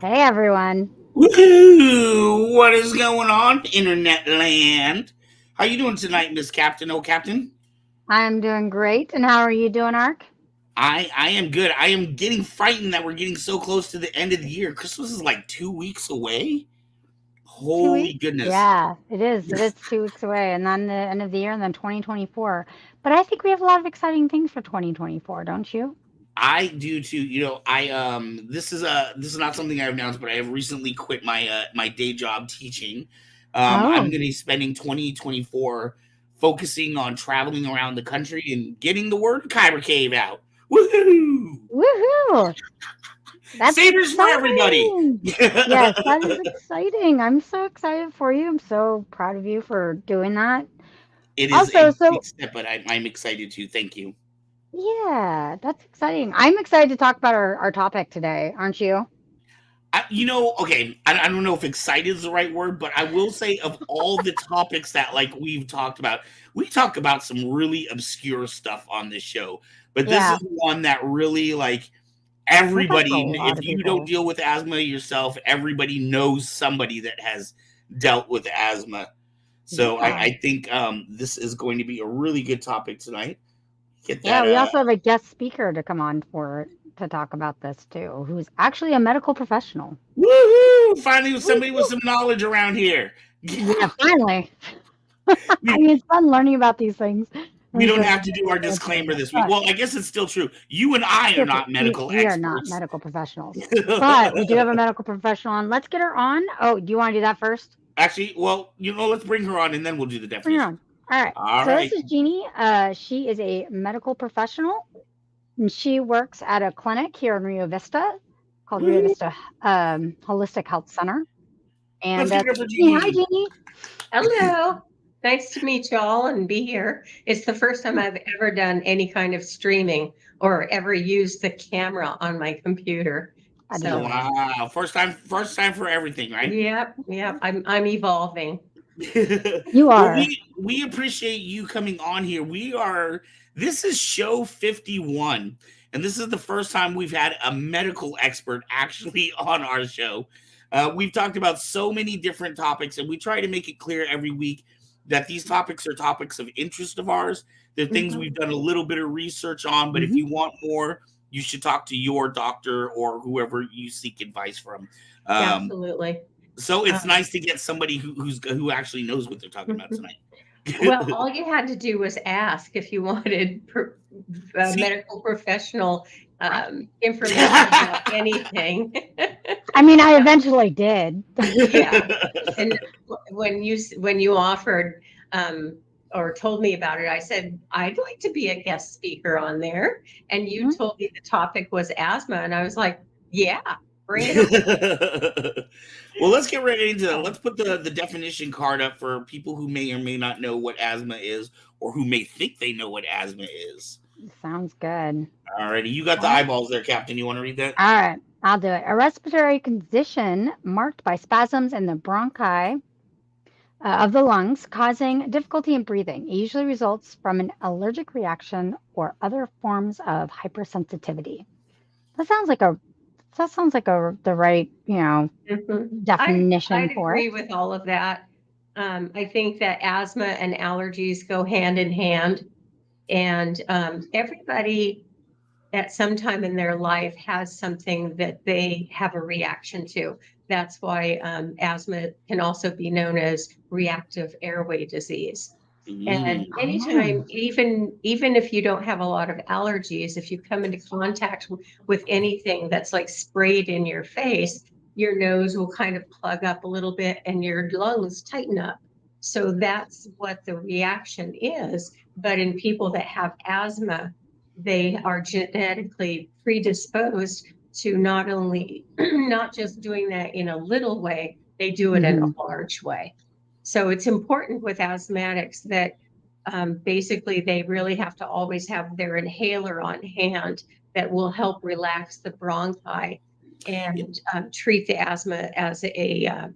Hey everyone. Woohoo! What is going on, internet land? How you doing tonight, Miss Captain? Oh, Captain. I'm doing great. And how are you doing, Ark? I am good. I am getting frightened that we're getting so close to the end of the year. Christmas is like 2 weeks away. 2 weeks? Holy goodness! Yeah, it is. It is 2 weeks away, and then the end of the year, and then 2024. But I think we have a lot of exciting things for 2024, don't you? I do too. This is not something I've announced, but I have recently quit my day job teaching. I'm Oh, going to be spending 2024 focusing on traveling around the country and getting the word Kyber Cave out. Woohoo! woohoo! That's Sabers for everybody. exciting. Yes, that is exciting. I'm so excited for you. I'm so proud of you for doing that. It is Also, a big so step, but I'm excited too. Thank you. yeah, that's exciting. I'm excited to talk about our topic today, aren't you? Okay, I don't know if excited is the right word, but I will say of all the topics that like we've talked about, we talk about some really obscure stuff on this show. But this Yeah, is one that really like we touched a everybody, lot if of you don't people. deal with asthma yourself, everybody knows somebody that has dealt with asthma. So I, Yeah. I think this is going to be a really good topic tonight. Get Yeah, that we also have a guest speaker to come on for to talk about this too, who's actually a medical professional. woohoo! Finally somebody with Woo! some knowledge around here. Yeah, finally. I we mean, it's fun learning about these things. we And don't so have to do our we'll do disclaimer it. this week. But Well, I guess it's still true. You and I are still true. not We medical we are not experts. medical professionals. But we do have a medical professional on. Let's get her on. Oh, do you want to do that first? Actually, well, let's bring her on and then we'll do the Bring her definition. on. All right. All So this right. is Jeannie. She is a medical professional, and she works at a clinic here in Rio Vista called Rio Woo-hoo. Vista Holistic Health Center. Let's And give it up for Jeannie, hi Jeannie. Jeannie. Hello. Nice to meet y'all and be here. It's the first time Yeah, I've ever done any kind of streaming or ever used the camera on my computer. I deserve So, it. Wow. First time for everything, right? yep, I'm evolving. You Well, are. we appreciate you coming on here. This is show 51, and this is the first time we've had a medical expert actually on our show. We've talked about so many different topics, and we try to make it clear every week that these topics are topics of interest of ours. They're things Mhm. we've done a little bit of research on, but if Hmm. you want more, you should talk to your doctor or whoever you seek advice from. Um, Absolutely. so it's Um, nice to get somebody who actually knows what they're talking about well, tonight. all you had to do was ask if you wanted See, medical professional information about anything. I mean, I eventually did. Yeah. And when you offered or told me about it, I said I'd like to be a guest speaker on there. And you Mhm. told me the topic was asthma, and I was like, yeah, bring it on. well, let's get right into that. So, Let's put the definition card up for people who may or may not know what asthma is, or who may think they know what asthma is. Sounds good. Alrighty, you got the All eyeballs there, Captain. You want to read that? right, I'll do it. A respiratory condition marked by spasms in the bronchi of the lungs, causing difficulty in breathing. It usually results from an allergic reaction or other forms of hypersensitivity. That sounds like a that sounds like the right, definition I'd for it. agree with all of that. I think that asthma and allergies go hand in hand, and everybody at some time in their life has something that they have a reaction to. That's why asthma can also be known as reactive airway disease. And Mm. Oh. anytime, even if you don't have a lot of allergies, if you come into contact with anything that's like sprayed in your face, your nose will kind of plug up a little bit and your lungs tighten up. So that's what the reaction is. But in people that have asthma, they are genetically predisposed to not only not just doing that in a little way, they do it in a Hmm. large way. So it's important with asthmatics that basically they really have to always have their inhaler on hand that will help relax the bronchi and treat the asthma as a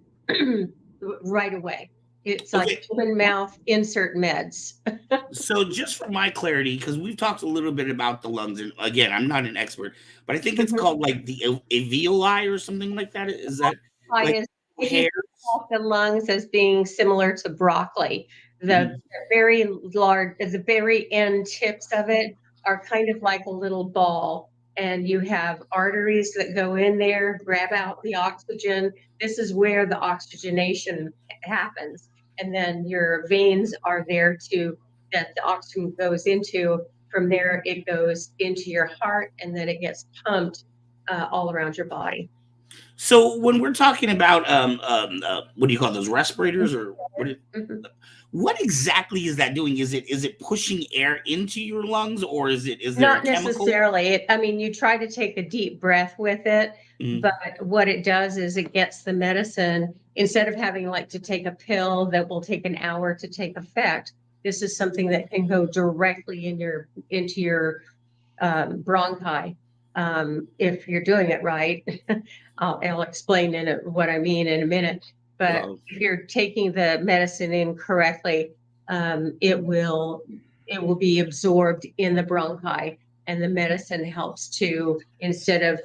right away. It's Okay. like open mouth, insert meds. So just for my clarity, because we've talked a little bit about the lungs, and again, I'm not an expert, but I think it's called like the alveoli or something like that. Is that like If you hairs? think of the lungs as being similar to broccoli, Mhm. the very large, the very end tips of it are kind of like a little ball, and you have arteries that go in there, grab out the oxygen. This is where the oxygenation happens, and then your veins are there to that the oxygen goes into. From there, it goes into your heart, and then it gets pumped all around your body. So when we're talking about what do you call those respirators or Mhm. what exactly is that doing? Is it pushing air into your lungs or is there a Not chemical? necessarily. I mean, you try to take a deep breath with it, Mm. but what it does is it gets the medicine instead of having like to take a pill that will take an hour to take effect. This is something that can go directly into your bronchi if you're doing it right. I'll explain what I mean in a minute. But Uh, if you're taking the medicine in correctly, it will be absorbed in the bronchi, and the medicine helps to instead of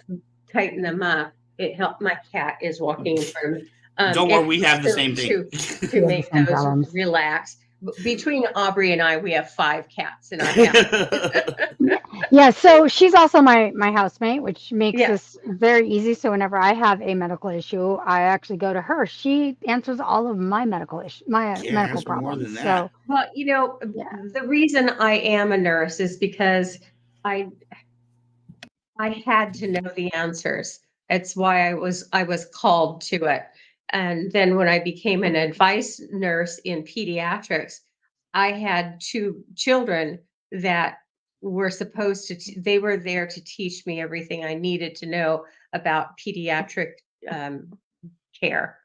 tighten them up. It helped. My cat is walking in front of me. don't It worry, we have the helps same thing. to We have the make same those problems. relax. Between Aubrey and I, we have 5 cats in our house. Yeah, so she's also my housemate, which makes Yeah. this very easy. So whenever I have a medical issue, I actually go to her. She answers all of my my Can't medical answer more problems. than that. So Well, yeah, the reason I am a nurse is because I I had to know the answers. It's why I was called to it. And then when I became an advice nurse in pediatrics, I had 2 children that were supposed to they were there to teach me everything I needed to know about pediatric um, care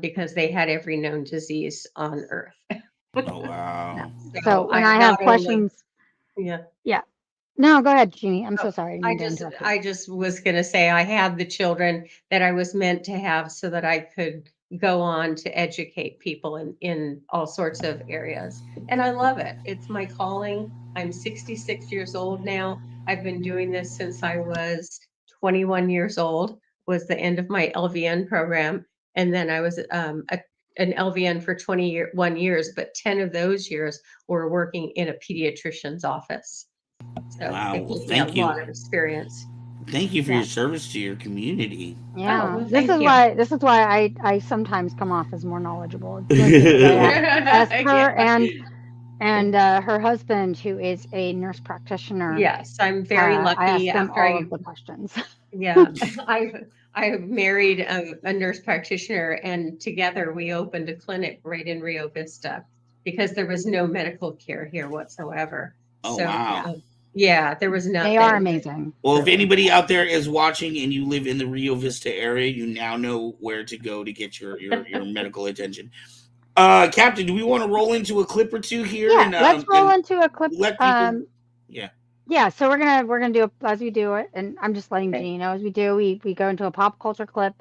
because they had every known disease on earth. Oh yeah. wow. So So when I I not have only, questions, yeah. yeah. No, go ahead, Jeannie. I'm Oh, so sorry. I didn't mean to interrupt you. I just was going to say I had the children that I was meant to have so that I could go on to educate people in all sorts of areas. And I love it. It's my calling. I'm 66 years old now. I've been doing this since I was 21 years old, was the end of my LVN program. And then I was an LVN for 21 years, but 10 of those years were working in a pediatrician's office. So Wow. it Well, gives me a thank you. lot of experience. Thank you for Yeah. your service to your community. Oh, Yeah, well, thank you. this is why I sometimes come off as more knowledgeable. It's like because I ask her Yeah. and her husband, who is a nurse practitioner, Yes, I'm very I lucky ask them after all of the questions. yeah, I married a nurse practitioner, and together we opened a clinic right in Rio Vista because there was no medical care here whatsoever. Oh So, Yeah, wow. yeah, there was they are nothing. amazing, Well, if truly. anybody out there is watching and you live in the Rio Vista area, you now know where to go to get your medical attention. Captain, do we want to roll into a clip or two here Yeah, let's roll and into a clip. let people? Yeah. Yeah, so we're gonna do it as we do it, and I'm just letting Okay. Jeannie know as we do. We go into a pop culture clip,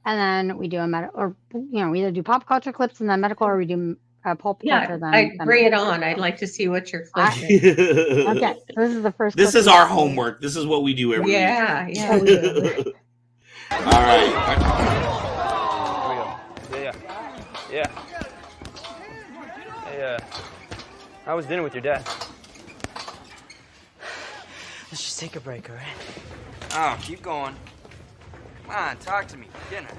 and then we do a medical, or we either do pop culture clips and then medical, or we do pulp Yeah, culture I then bring it medical. on. I'd So, like to see what your all clip right, is. okay. So this is the first This clip is we our got for you. homework. This is what we do every week. Yeah, Oh, yeah. we do. All right. Here we go. Yeah. Hey, how was dinner with your dad? Let's just take a break, all right? Oh, keep going. Come on, talk to me. Dinner.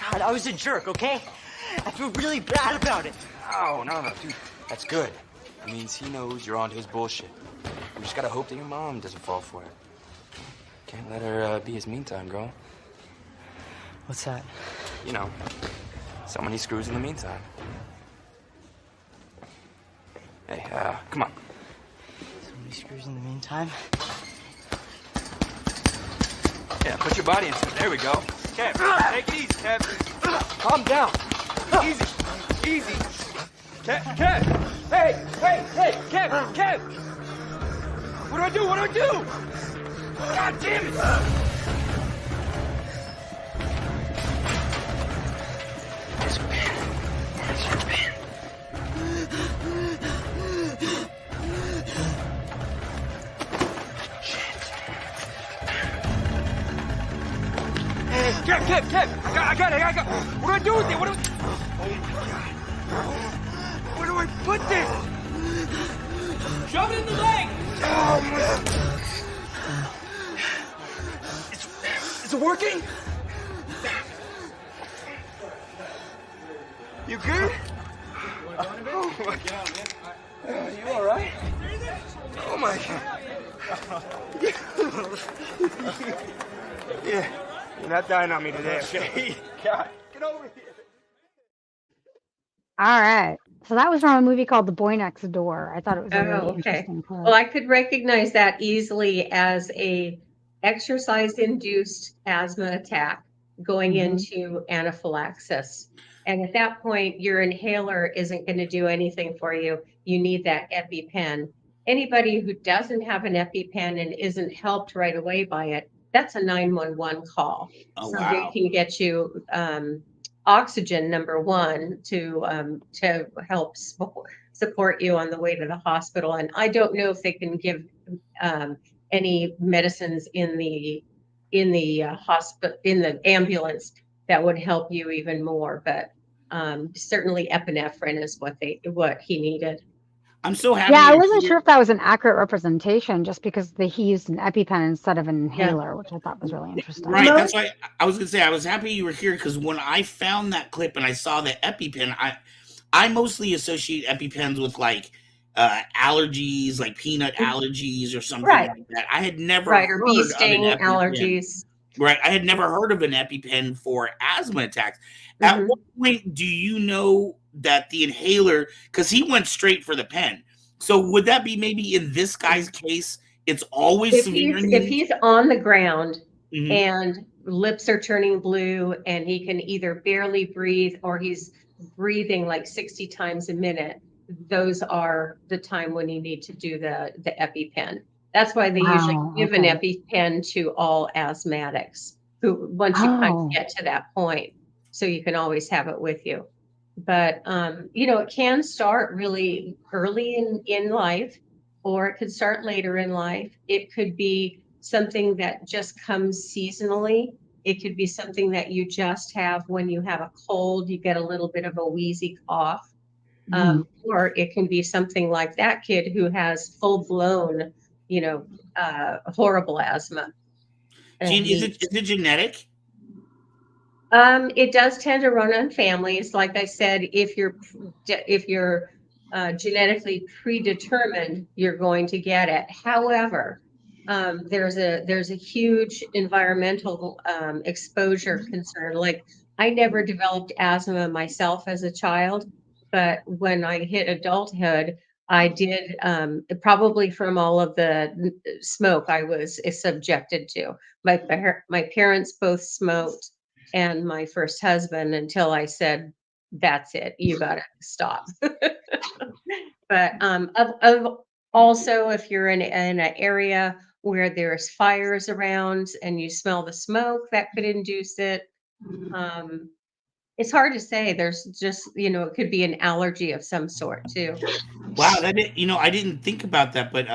God, I was a jerk, okay? I feel really bad about it. Oh, no, dude. That's good. It means he knows you're onto his bullshit. We just gotta hope that your mom doesn't fall for it. Can't let her be his meantime, girl. What's that? You know, someone he screws in the meantime. Hey, come on. Somebody screws in the meantime? Yeah, put your body into it. There we go. Kev, take it easy, Kev. Calm down. Easy. Easy. Kev! Hey! Kev! What do I do? God damn it! Kev, I got it. What do I do with it? Where do I put this? Shove it in the leg. Oh, is it working? You good? Oh my God. You all right? Oh my God. Yeah, you're not dying on me today, okay? God, get over here. All right. So that was from a movie called The Boy Next Door. I thought it was a really Oh, okay. interesting clip. Well, I could recognize that easily as a exercise-induced asthma attack going into anaphylaxis. And at that point, your inhaler isn't going to do anything for you. You need that EpiPen. Anybody who doesn't have an EpiPen and isn't helped right away by it, that's a 911 call. Oh, So wow. they can get you oxygen, number one, to help support you on the way to the hospital. And I don't know if they can give any medicines in the hospital, in the ambulance, that would help you even more. But certainly epinephrine is what he needed. I'm so happy. Yeah, I wasn't sure if that was an accurate representation, just because he used an EpiPen instead of an inhaler, which I thought was really interesting. Right, that's why I was gonna say I was happy you were here, because when I found that clip and I saw the EpiPen, I mostly associate EpiPens with like allergies, like peanut allergies or something like that. I had never or bee sting of an EpiPen. allergies. Right, I had never heard of an EpiPen for asthma attacks. At what point do you know that the inhaler, because he went straight for the pen, so would that be maybe in this guy's case, it's always if severe? he's on the ground and lips are turning blue and he can either barely breathe or he's breathing like 60 times a minute, those are the time when you need to do the EpiPen. That's why they usually give an EpiPen to all asthmatics who, once you kind of get to that point, so you can always have it with you. But it can start really early in life, or it could start later in life. It could be something that just comes seasonally. It could be something that you just have when you have a cold, you get a little bit of a wheezy cough. Or it can be something like that kid who has full-blown, horrible asthma. Gene, is it genetic? It does tend to run on families. Like I said, if you're genetically predetermined, you're going to get it. However, there's a huge environmental exposure concern. Like, I never developed asthma myself as a child, but when I hit adulthood, I did, probably from all of the smoke I was subjected to. My parents both smoked, and my first husband, until I said, that's it, you gotta stop. But also, if you're in an area where there's fires around and you smell the smoke, that could induce it. It's hard to say. There's just, it could be an allergy of some sort too. Wow, I didn't think about that, but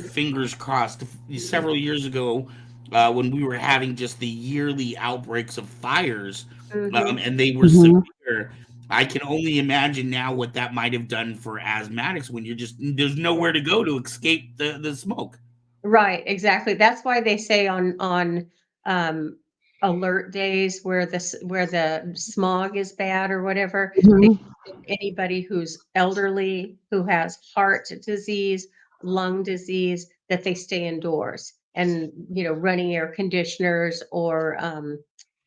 fingers crossed. Several years ago, when we were having just the yearly outbreaks of fires, and they were severe, I can only imagine now what that might have done for asthmatics when there's nowhere to go to escape the smoke. Right, exactly. That's why they say on alert days where the smog is bad or whatever, anybody who's elderly, who has heart disease, lung disease, that they stay indoors, and running air conditioners or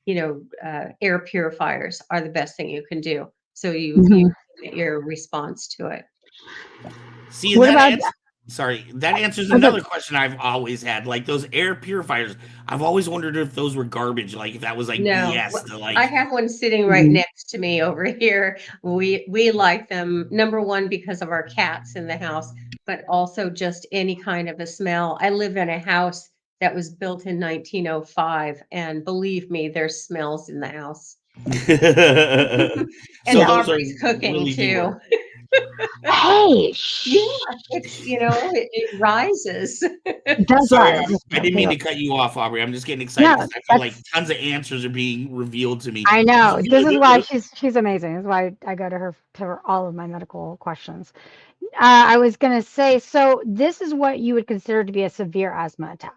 air purifiers are the best thing you can do. So you get your response to it. See, that answers another question I've always had. Like, those air purifiers, I've always wondered if those were garbage, like if that was like BS. I have one sitting right next to me over here. We like them, number one, because of our cats in the house, but also just any kind of a smell. I live in a house that was built in 1905, and believe me, there's smells in the house. And So Aubrey's cooking really too. Hey, Yeah, it's, it rises. it does Sorry, rise. I didn't mean to cut you off, Aubrey. I'm just getting excited No, because I feel like that's. tons of answers are being revealed to me. I know. This is why she's amazing. This is why I go to her all of my medical questions. I was gonna say, so this is what you would consider to be a severe asthma attack,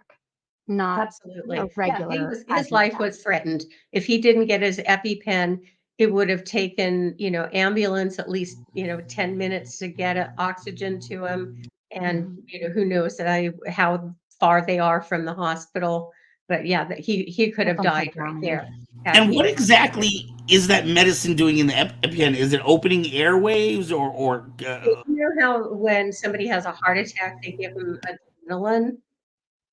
not a Absolutely. Yeah, regular his asthma life attack. was threatened. If he didn't get his EpiPen, it would have taken, ambulance at least, 10 minutes to get oxygen to him. And, Mhm. who knows how far they are from the hospital. But yeah, that he could have Victims died of right drowning. there. had And he what not- exactly is that medicine doing in the EpiPen? Is it opening airwaves or You know how when somebody has a heart attack, they give them adrenaline?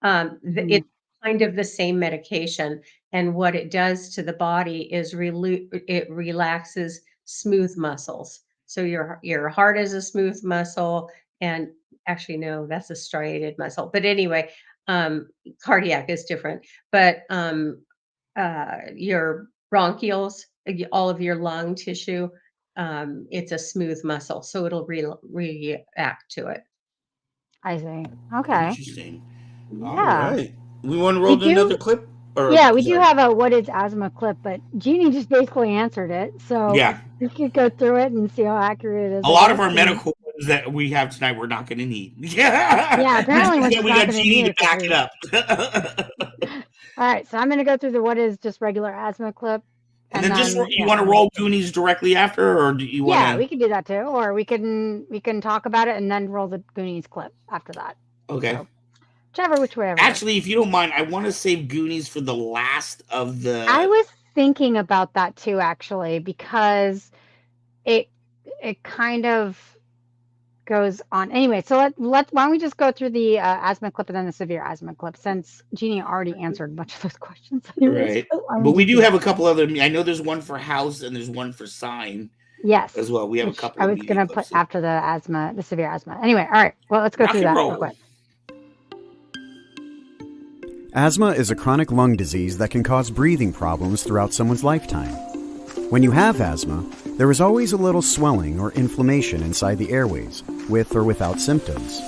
Mhm. It's kind of the same medication, and what it does to the body is it relaxes smooth muscles. So your heart is a smooth muscle, and actually, no, that's a striated muscle. But anyway, cardiac is different. But your bronchioles, all of your lung tissue, it's a smooth muscle, so it'll react to it. I see. Okay. interesting? All Yeah. right. We want to We roll to another do. clip? Or Yeah, we do sorry. have a what is asthma clip, but Jeannie just basically answered it. So Yeah. we could go through it and see how accurate it is, A I lot of guess. our And medical ones that we have tonight we're not gonna need. Yeah. yeah, apparently when she's We not got going to need Genie to it because back it we. up. All right, so I'm going to go through the what is just regular asthma clip, And and then just then you want to roll Goonies directly after, or do you want yeah, to? we can do that too, or we can talk about it and then roll the Goonies clip after that. Okay. So whichever, which way ever works. Actually, if you don't mind, I want to save Goonies for the last of I the. was thinking about that too, actually, because it it kind of goes on anyway. So let why don't we just go through the asthma clip and then the severe asthma clip, since Jeannie already answered much of those questions anyways. Right. So why don't But we just do do have that? a couple other. I know there's one for House and there's one for Sign Yes, as well. We have a which couple I of was media gonna put clips. after the severe asthma. Anyway, all right. Well, let's go Rock through and that real roll. quick. Asthma is a chronic lung disease that can cause breathing problems throughout someone's lifetime. When you have asthma, there is always a little swelling or inflammation inside the airways, with or without symptoms.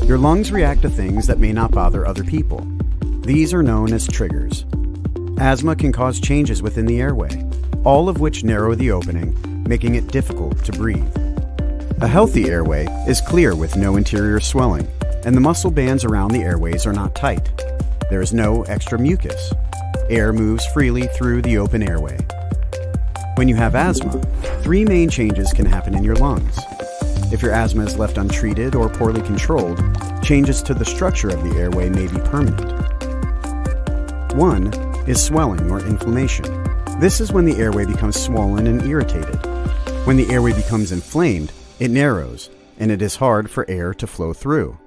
Your lungs react to things that may not bother other people. These are known as triggers. Asthma can cause changes within the airway, all of which narrow the opening, making it difficult to breathe. A healthy airway is clear with no interior swelling, and the muscle bands around the airways are not tight. There is no extra mucus. Air moves freely through the open airway. When you have asthma, three main changes can happen in your lungs. If your asthma is left untreated or poorly controlled, changes to the structure of the airway may be permanent. One is swelling or inflammation. This is when the airway becomes swollen and irritated. When the airway becomes inflamed, it narrows, and it is hard for air to flow through.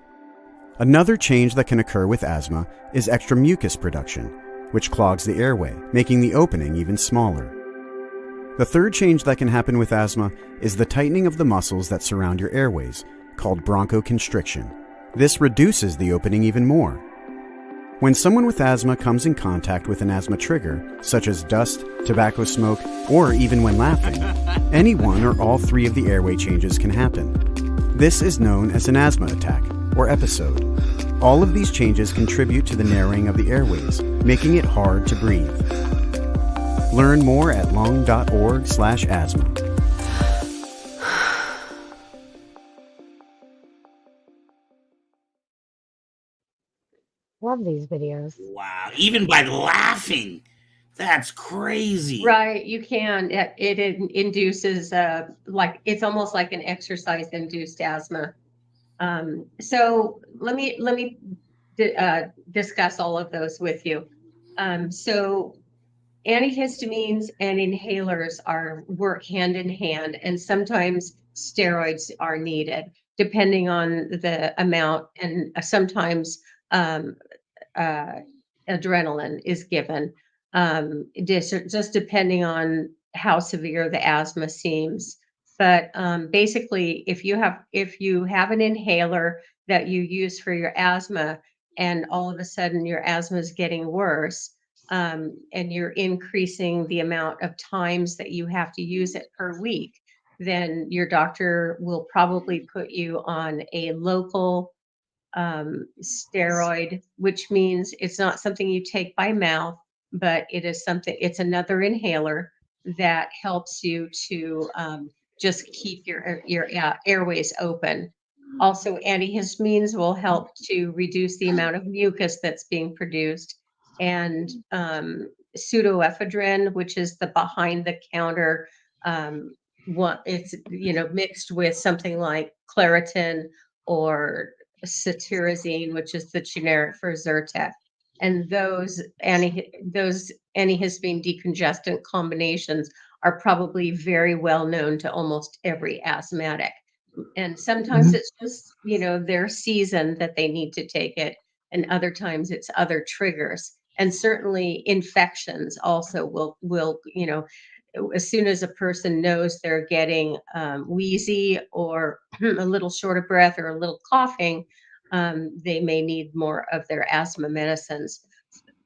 Another change that can occur with asthma is extra mucus production, which clogs the airway, making the opening even smaller. The third change that can happen with asthma is the tightening of the muscles that surround your airways, called bronchoconstriction. This reduces the opening even more. When someone with asthma comes in contact with an asthma trigger, such as dust, tobacco smoke, or even when laughing, any one or all three of the airway changes can happen. This is known as an asthma attack, or episode. All of these changes contribute to the narrowing of the airways, making it hard to breathe. Learn more at lung.org/asthma. Love these videos. Wow. Even by laughing. That's crazy. Right, you can. Induces it's almost like an exercise induced asthma. So let me discuss all of those with you. So antihistamines and inhalers work hand in hand, and sometimes steroids are needed depending on the amount, and sometimes um, uh, adrenaline is given, just depending on how severe the asthma seems. But basically, if you have an inhaler that you use for your asthma, and all of a sudden your asthma is getting worse, and you're increasing the amount of times that you have to use it per week, then your doctor will probably put you on a local steroid, which means it's not something you take by mouth, but it's another inhaler that helps you to just keep your airways open. Also, antihistamines will help to reduce the amount of mucus that's being produced, and pseudoephedrine, which is the behind the counter it's mixed with something like Claritin or cetirizine, which is the generic for Zyrtec. And those antihistamine decongestant combinations are probably very well known to almost every asthmatic. And sometimes it's just, their season that they need to take it, and other times it's other triggers. And certainly infections also will as soon as a person knows they're getting wheezy or a little short of breath or a little coughing, they may need more of their asthma medicines.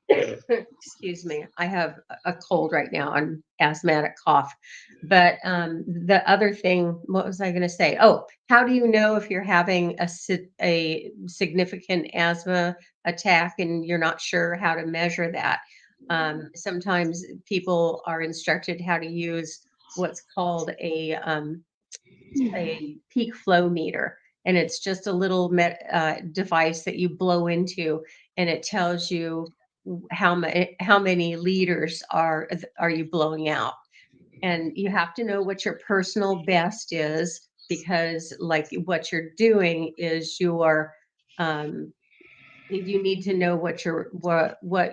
Excuse me, I have a cold right now, an asthmatic cough. But the other thing, what was I going to say? Oh, how do you know if you're having a significant asthma attack and you're not sure how to measure that? Sometimes people are instructed how to use what's called a peak flow meter. And it's just a little device that you blow into, and it tells you how many liters are you blowing out. And you have to know what your personal best is, because like what you're doing is you need to know what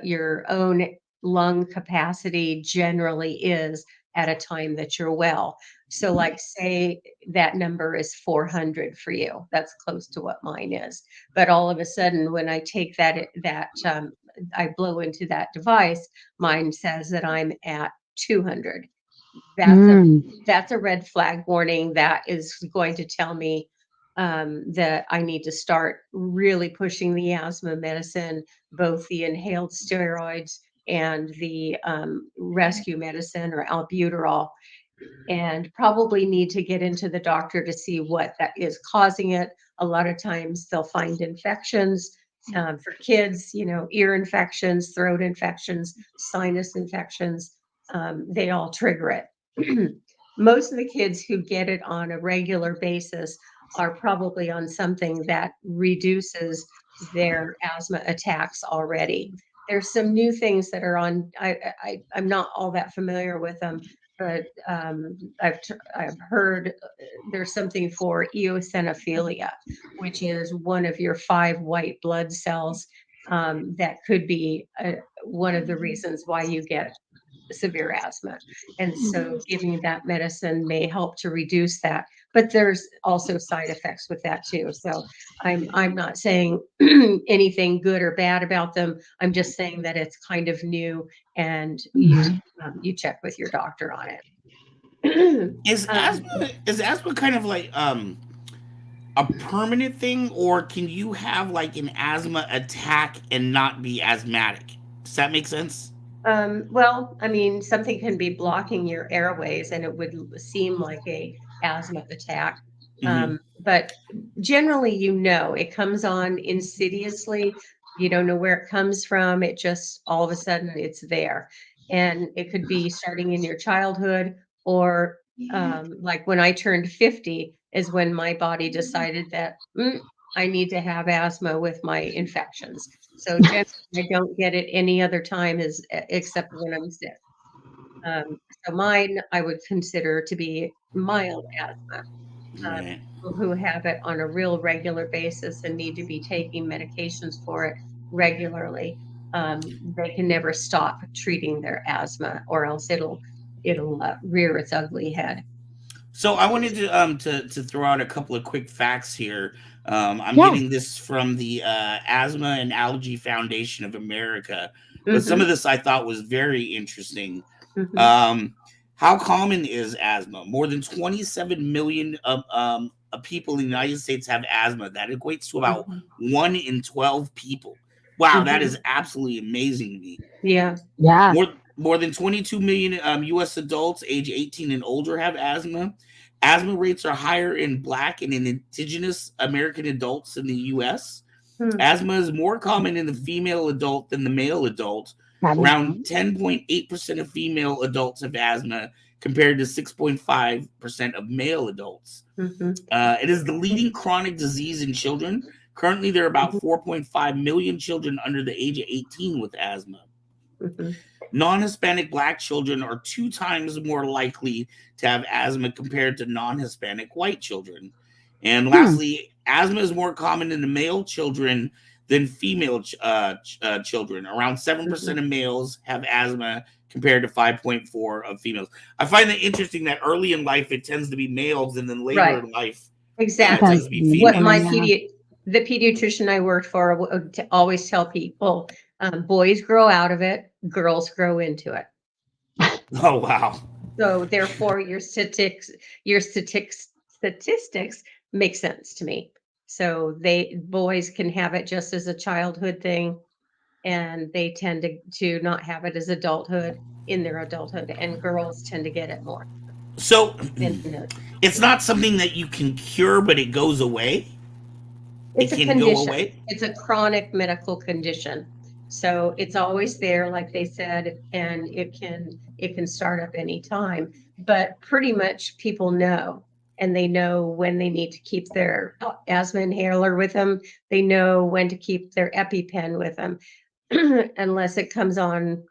your own lung capacity generally is at a time that you're well. So like say that number is 400 for you. That's close to what mine is. But all of a sudden when I take that I blow into that device, mine says that I'm at 200. That's a red flag warning that is going to tell me that I need to start really pushing the asthma medicine, both the inhaled steroids and the rescue medicine or albuterol, and probably need to get into the doctor to see what that is causing it. A lot of times they'll find infections. For kids, ear infections, throat infections, sinus infections, they all trigger it. Most of the kids who get it on a regular basis are probably on something that reduces their asthma attacks already. There's some new things that are on. I'm not all that familiar with them, but I've heard there's something for eosinophilia, which is one of your 5 white blood cells that could be one of the reasons why you get severe asthma. And so giving that medicine may help to reduce that. But there's also side effects with that too. So I'm not saying anything good or bad about them. I'm just saying that it's kind of new, and you check with your doctor on it. Is asthma kind of like a permanent thing, or can you have like an asthma attack and not be asthmatic? Does that make sense? Well, I mean, something can be blocking your airways and it would seem like a asthma attack. Hmm. But generally, it comes on insidiously. You don't know where it comes from. It just all of a sudden it's there. And it could be starting in your childhood, or like when I turned 50 is when my body decided that I need to have asthma with my infections. So generally, I don't get it any other time except when I'm sick. So mine I would consider to be mild asthma. Right. People who have it on a real regular basis and need to be taking medications for it regularly, they can never stop treating their asthma, or else it'll rear its ugly head. So I wanted to throw out a couple of quick facts here. I'm Yeah. getting this from the Asthma and Allergy Foundation of America, but some Hmm. of this I thought was very interesting. Hmm. Um, how common is asthma? More than 27 million of people in the United States have asthma. That equates to about Hmm. 1 in 12 people. Wow, that Hmm. is absolutely amazing to me. Yeah. Yeah. More than 22 million U.S. adults age 18 and older have asthma, Asthma rates are higher in Black and in Indigenous American adults in the U.S. Hmm. Asthma is more common in the female adult than the male adult. That makes Around sense. 10.8% of female adults have asthma compared to 6.5% of male adults. Hmm. It is the leading chronic disease in children. Currently, there are about 4.5 million children under the age of 18 with asthma. Hmm. Non-Hispanic Black children are 2 times more likely to have asthma compared to non-Hispanic white children. And Hmm. lastly, asthma is more common in the male children than female children. Around 7% of males have asthma compared to 5.4 of females. I find it interesting that early in life it tends to be males, and then later Right. in life it Exactly. tends to be What my females. the pediatrician I worked for would always tell people, boys grow out of it, girls grow into it. Oh wow! So therefore, your statistics make sense to me. So boys can have it just as a childhood thing, and they tend to not have it as adulthood in their adulthood, and girls tend to get it more. So Than it's not something that you can cure, but it goes away. It It's a can go condition. away. It's a chronic medical condition. So it's always there, like they said, and it can start up anytime. But pretty much people know, and they know when they need to keep their asthma inhaler with them. They know when to keep their EpiPen with them, unless it comes on,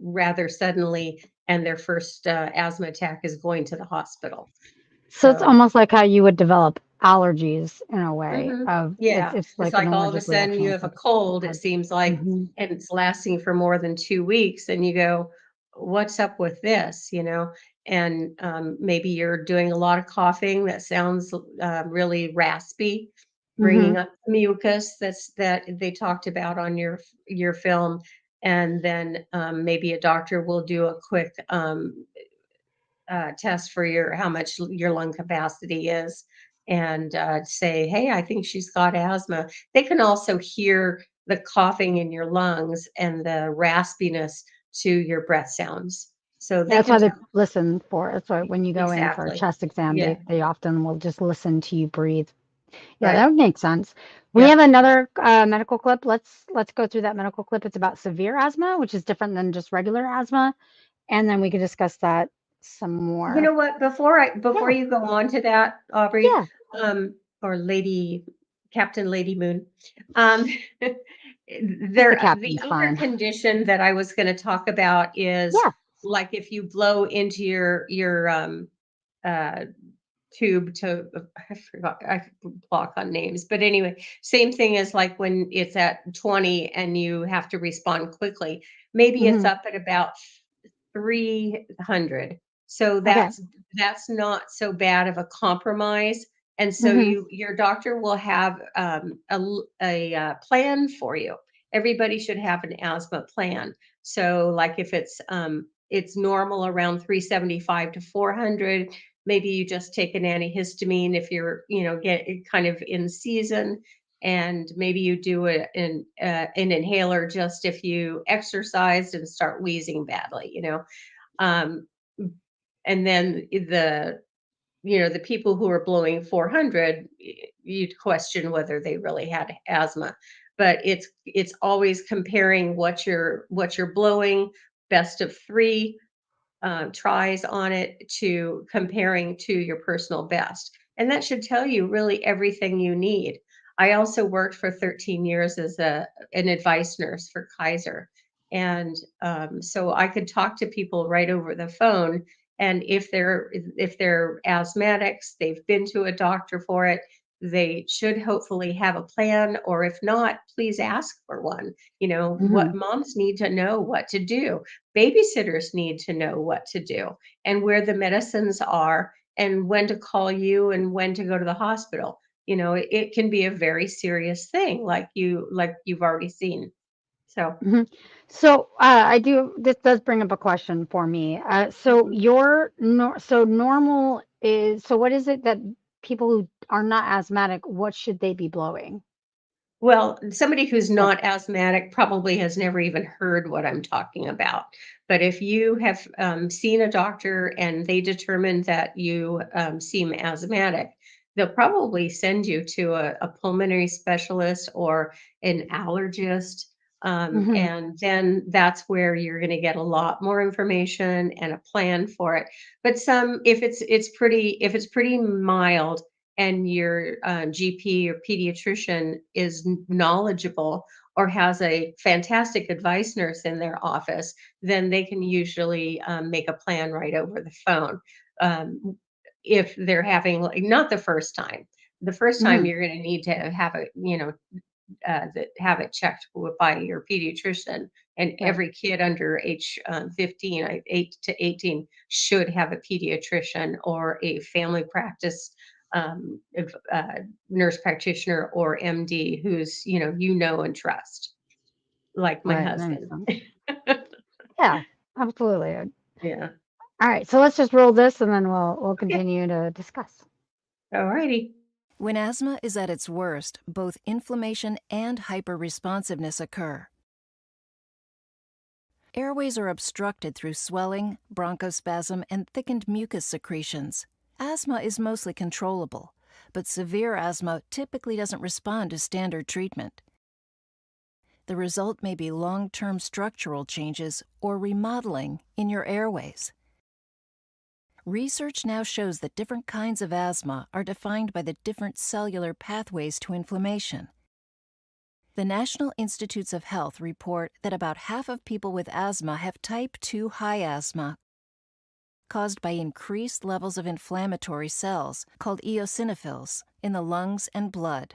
rather suddenly, and their first asthma attack is going to the hospital. So it's So. almost like how you would develop allergies in a way Mhm. of Yeah, it's it's like an like all of a allergic sudden reaction you with have a something cold, it hard. seems like, Hmm. and it's lasting for more than 2 weeks, and you go, "What's up with this?" And maybe you're doing a lot of coughing that sounds really raspy, Hmm. bringing up mucus that they talked about on your film, and then maybe a doctor will do a quick test for how much your lung capacity is, and say, hey, I think she's got asthma. They can also hear the coughing in your lungs and the raspiness to your breath sounds. So they That's can why they tell. listen for it. So when you go in for a Exactly. chest exam, Yeah. they often will just listen to you breathe. Yeah, Right. that would make sense. We have Yep. another medical clip. Let's go through that medical clip. It's about severe asthma, which is different than just regular asthma, and then we can discuss that some You more. know what? Before Yeah, you go on to that, Aubrey, yeah. or Lady Captain Lady Moon, The the captain's other fine. condition that I was going to talk about is Yeah. like if you blow into your uh, tube to I forgot I block on names, but anyway, same thing as like when it's at 20 and you have to respond quickly. Maybe it's Hmm. up at about 300. So Okay. that's not so bad of a compromise. And so Hmm. your doctor will have a plan for you. Everybody should have an asthma plan. So like if it's normal around 375 to 400, maybe you just take an antihistamine if you're get kind of in season, and maybe you do an inhaler just if you exercised and start wheezing badly. um, and then the people who are blowing 400, you'd question whether they really had asthma. But it's always comparing what you're blowing, best of three tries on it, to comparing to your personal best. And that should tell you really everything you need. I also worked for 13 years as an advice nurse for Kaiser. And so I could talk to people right over the phone. And if they're asthmatics, they've been to a doctor for it, they should hopefully have a plan. Or if not, please ask for one. Hmm. What moms need to know what to do. Babysitters need to know what to do and where the medicines are and when to call you and when to go to the hospital. It can be a very serious thing, like you've already seen. So, Hmm. So I do. This does bring up a question for me. So mhm. normal is so. What is it that people who are not asthmatic? What should they be blowing? Well, somebody who's not asthmatic probably has never even heard what I'm talking about. But if you have seen a doctor and they determine that you seem asthmatic, they'll probably send you to a pulmonary specialist or an allergist. Hmm. And then that's where you're going to get a lot more information and a plan for it. But if it's pretty mild, and your GP or pediatrician is knowledgeable or has a fantastic advice nurse in their office, then they can usually make a plan right over the phone. If they're having, like, not the first time Hmm. you're going to need to have have it checked by your pediatrician. And Right. every kid under age 15, 8 to 18, should have a pediatrician or a family practice nurse practitioner or MD who's, and trust, like my Right. That makes husband. sense. Yeah, absolutely. Yeah. All right, so let's just roll this and then we'll Okay. continue to discuss. All righty. When asthma is at its worst, both inflammation and hyperresponsiveness occur. Airways are obstructed through swelling, bronchospasm, and thickened mucus secretions. Asthma is mostly controllable, but severe asthma typically doesn't respond to standard treatment. The result may be long-term structural changes or remodeling in your airways. Research now shows that different kinds of asthma are defined by the different cellular pathways to inflammation. The National Institutes of Health report that about half of people with asthma have type 2 high asthma, caused by increased levels of inflammatory cells, called eosinophils, in the lungs and blood.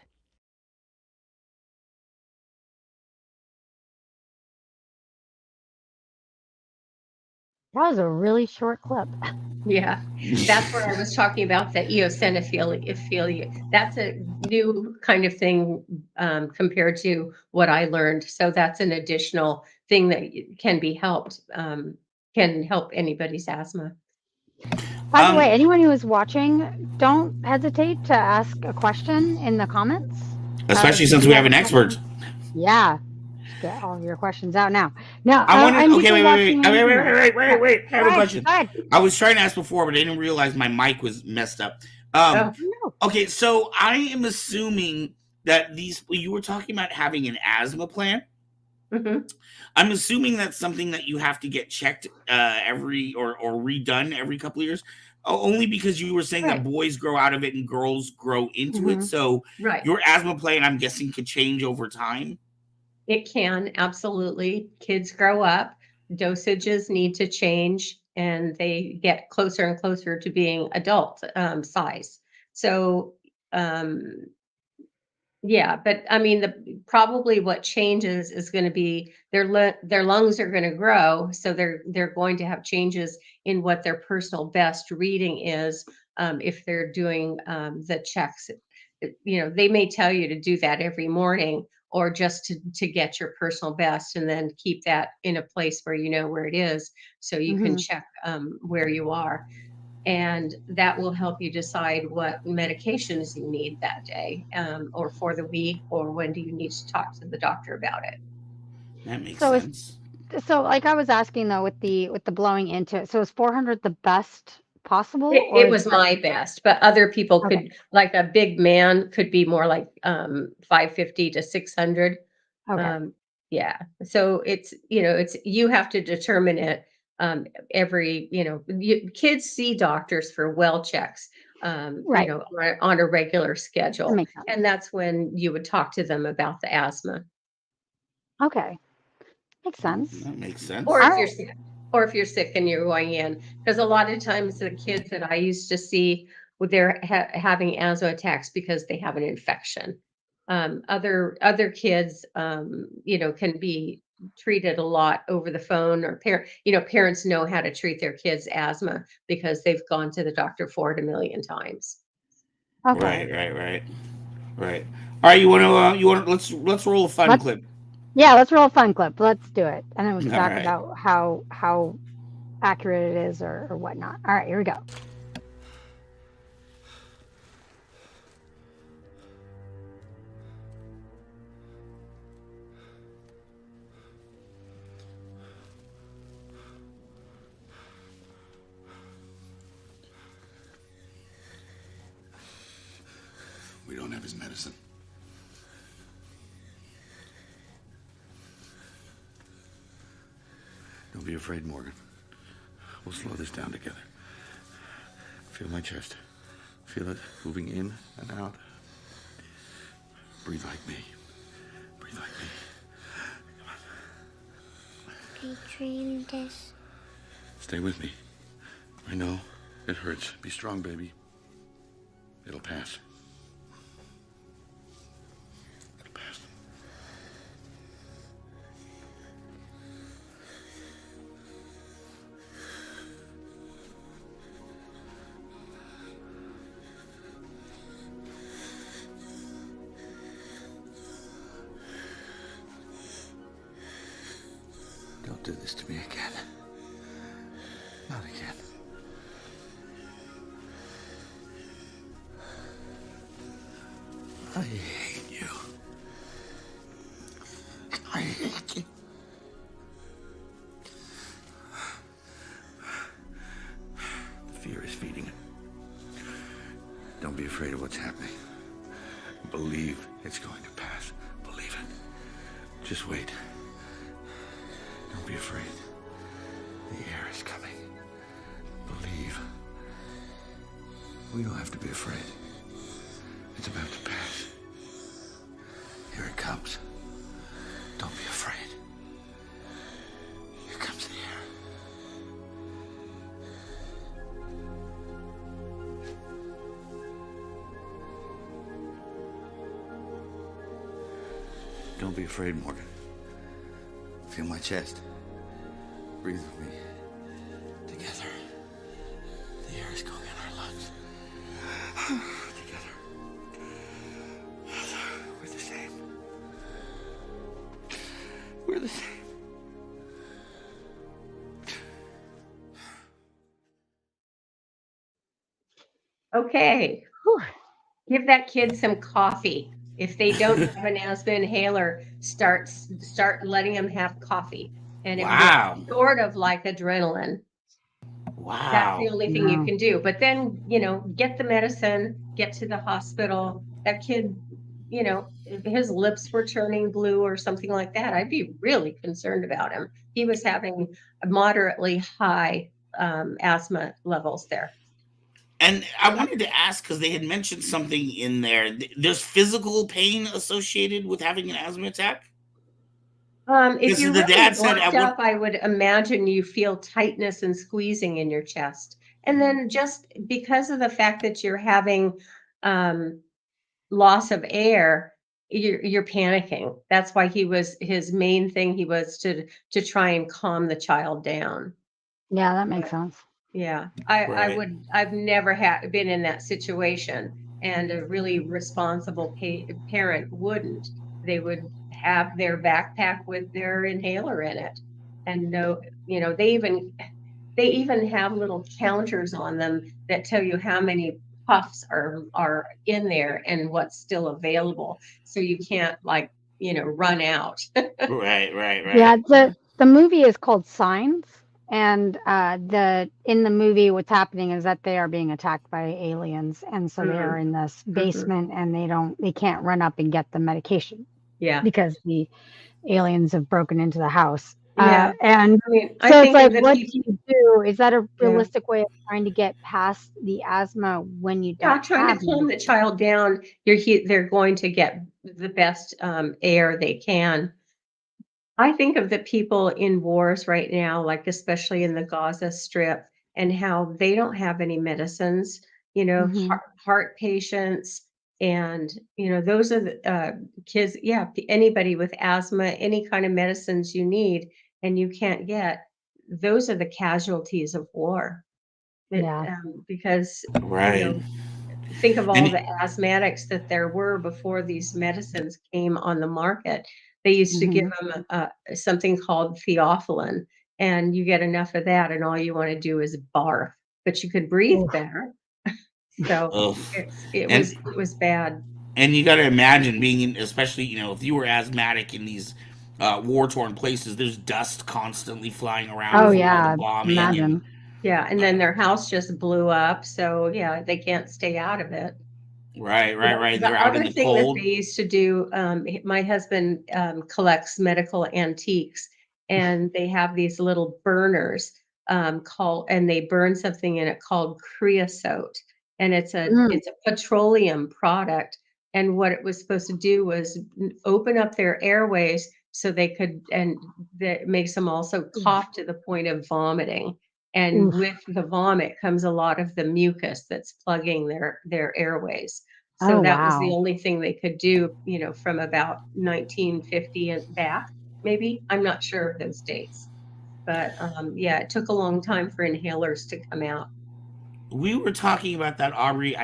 That was a really short clip. Yeah, that's where I was talking about the eosinophilia. That's a new kind of thing compared to what I learned. So that's an additional thing that can be helped, can help anybody's asthma. By the way, Um, anyone who is watching, don't hesitate to ask a question in the comments. especially If you since do we have have a an expert. question. Yeah, just get all of your questions out now. Now, I wanted. and Okay, people watching on internet. wait. I Go have a ahead, question. go ahead. I was trying to ask before, but I didn't realize my mic was messed up. Oh, No. Okay, so I am assuming that you were talking about having an asthma plan. mhm. I'm assuming that's something that you have to get checked every or redone every couple of years. Only because you were saying that Right, boys grow out of it and girls grow into it. Hmm. So right. your asthma plan, I'm guessing, could change over time. It can, absolutely. Kids grow up, dosages need to change, and they get closer and closer to being adult size. So, um, yeah, but I mean, probably what changes is going to be their lungs are going to grow, so they're going to have changes in what their personal best reading is, if they're doing the checks. They may tell you to do that every morning, or just to get your personal best, and then keep that in a place where you know where it is, so you can Hmm. check where you are, and that will help you decide what medications you need that day, or for the week, or when do you need to talk to the doctor about it. That makes So is sense. so like I was asking though with the blowing into it. So is 400 the best possible, or It is was that my best, but other people okay? could, like a big man, could be more like 550 to 600. Okay. Um, yeah. So it's you have to determine it kids see doctors for well checks, Right. on a regular That schedule. makes sense. And that's when you would talk to them about the asthma. Okay. Makes sense. That makes Or sense. All if you're right. sick, and you're going in, because a lot of times the kids that I used to see, they're having asthma attacks because they have an infection. Other kids, can be treated a lot over the phone, or parents know how to treat their kids' asthma because they've gone to the doctor for it a million times. Okay. Right. All right, let's roll a fun Let's clip. Yeah, let's roll a fun clip. Let's do it, and then we can All talk right. about how accurate it is or whatnot. All right, here we go. have his medicine. Don't be afraid, Morgan. We'll slow this down together. Feel my chest. Feel it moving in and out. Breathe like me. Breathe like me. Come on. I trained this. Stay with me. I know it hurts. Be strong, baby. It'll pass. It'll pass. Don't do this to me again. Not again. I hate you. I hate you. Fear is feeding it. Don't be afraid of what's happening. Believe it's going to pass. Believe it. Just wait. Don't be afraid. The air is coming. Believe. We don't have to be afraid. It's about to pass. Here it comes. Don't be afraid. Here comes the air. Don't be afraid, Morgan. Feel my chest. Breathe with me. Together. The air is going in our lungs. Together. We're the same. We're the same. Okay. Whew. Give that kid some coffee. If they don't have an asthma inhaler, start letting them have coffee. And it works sort of like adrenaline. Wow. That's the only thing you can do. But then, get the medicine, get to the hospital. That kid, if his lips were turning blue or something like that, I'd be really concerned about him. He was having moderately high asthma levels there. And I wanted to ask, because they had mentioned something in there. There's physical pain associated with having an asthma attack? If you're really worked up, I would imagine you feel tightness and squeezing in your chest. And then just because of the fact that you're having loss of air, you're panicking. That's why his main thing was to try and calm the child down. Yeah, that makes sense. Yeah, I've never been in that situation, and a really responsible parent wouldn't. They would have their backpack with their inhaler in it, and they even have little counters on them that tell you how many puffs are in there and what's still available, so you can't run out. Right. Yeah, the movie is called Signs. And in the movie, what's happening is that they are being attacked by aliens, and so they are in this basement, and they can't run up and get the medication. Yeah, because the aliens have broken into the house. Yeah, and so it's like, what do you do? Is that a realistic way of trying to get past the asthma when you don't? Trying to calm the child down. They're going to get the best air they can. I think of the people in wars right now, like especially in the Gaza Strip, and how they don't have any medicines, heart patients. And, those are the kids. Yeah. Anybody with asthma, any kind of medicines you need and you can't get, those are the casualties of war. Because, think of all the asthmatics that there were before these medicines came on the market. They used to give them something called theophylline, and you get enough of that, and all you want to do is barf, but you could breathe better. So it was bad. And you got to imagine being in, especially, if you were asthmatic in these war-torn places, there's dust constantly flying around. Oh, yeah. Imagine. And then their house just blew up. So, yeah, they can't stay out of it. Right, right, right. The They're out in other the thing that cold. they used to do, my husband collects medical antiques, and they have these little burners and they burn something in it called creosote, and Mm. it's a petroleum product. And what it was supposed to do was open up their airways so they could, and that makes them also cough to the point of vomiting. And Oof. with the vomit comes a lot of the mucus that's plugging their airways. So Oh, that was the wow. only thing they could do, from about 1950 and back, maybe. I'm not sure of those dates. But yeah, it took a long time for inhalers to come out. We were talking about that, Aubrey.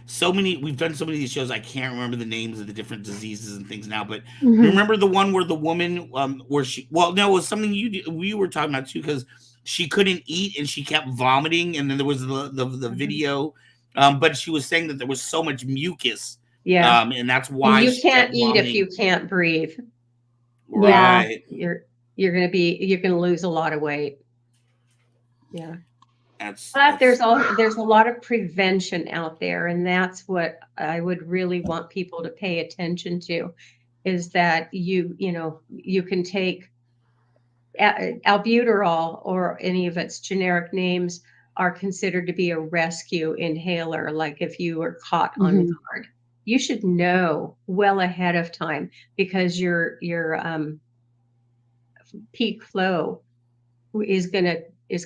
So many. We've done so many of these shows. I can't remember the names of the different diseases and things now. But you Mhm. remember the one where the woman, where she, well, no, it was something we were talking about too, because she couldn't eat and she kept vomiting, and then there was the Mhm. video, but she was saying that there was so much mucus, Yeah. and that's And why you she can't kept eat if vomiting. you can't breathe. Yeah. Right. You're gonna lose a lot of weight. Yeah. But That's there's a lot of prevention out there, and that's what I would really want people to pay attention to, is that you can take albuterol, or any of its generic names are considered to be a rescue inhaler. Like if you were caught on Mhm. guard, you should know well ahead of time, because your peak flow is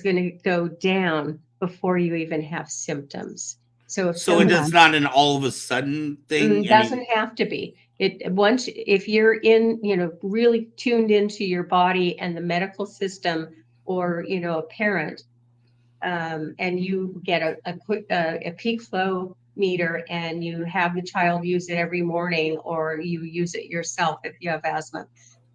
gonna go down before you even have symptoms. So if so it somebody is Okay. not an all of a sudden thing. I mean, doesn't have to be. It once if you're really tuned into your body and the medical system, or a parent, and you get a peak flow meter, and you have the child use it every morning, or you use it yourself if you have asthma.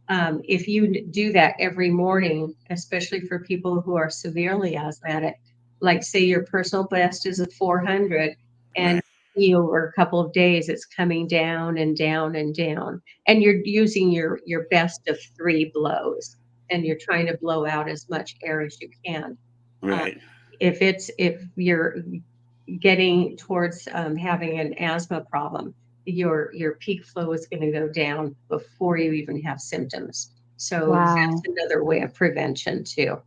If you do that every morning, especially for people who are severely asthmatic, like say your personal best is a 400, and right, over a couple of days it's coming down and down and down, and you're using your best of 3 blows, and you're trying to blow out as much air as you can. Uh, right. if you're getting towards having an asthma problem, your peak flow is going to go down before you even have symptoms. So Wow. that's another way of prevention too.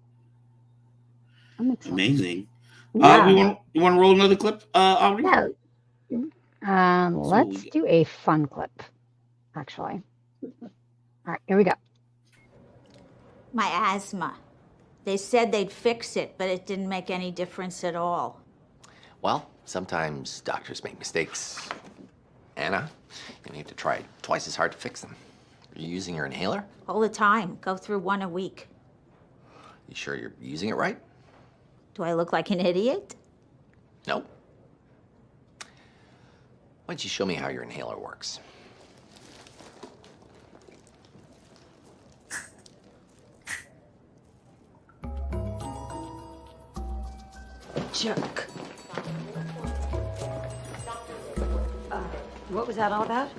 That makes sense. Amazing. We Yeah. want you want to roll another clip, Aubrey? Yeah. See what we Let's get. do a fun clip, actually. All right, here we go. My asthma. They said they'd fix it, but it didn't make any difference at all. Well, sometimes doctors make mistakes. Anna, you need to try twice as hard to fix them. Are you using your inhaler? All the time. Go through one a week. You sure you're using it right? Do I look like an idiot? No. Why don't you show me how your inhaler works? Jerk. What was that all about?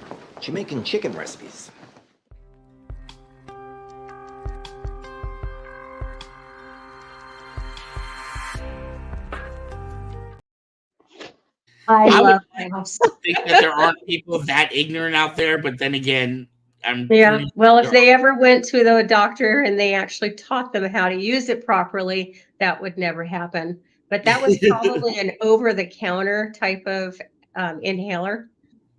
Jamaican chicken recipes. I I would love house. think that there aren't people that ignorant out there, but then again, I'm Yeah. pretty Well, if sure there they ever went to the doctor and they actually taught them how to use it properly, that would never happen. But that was are. probably an over-the-counter type of inhaler.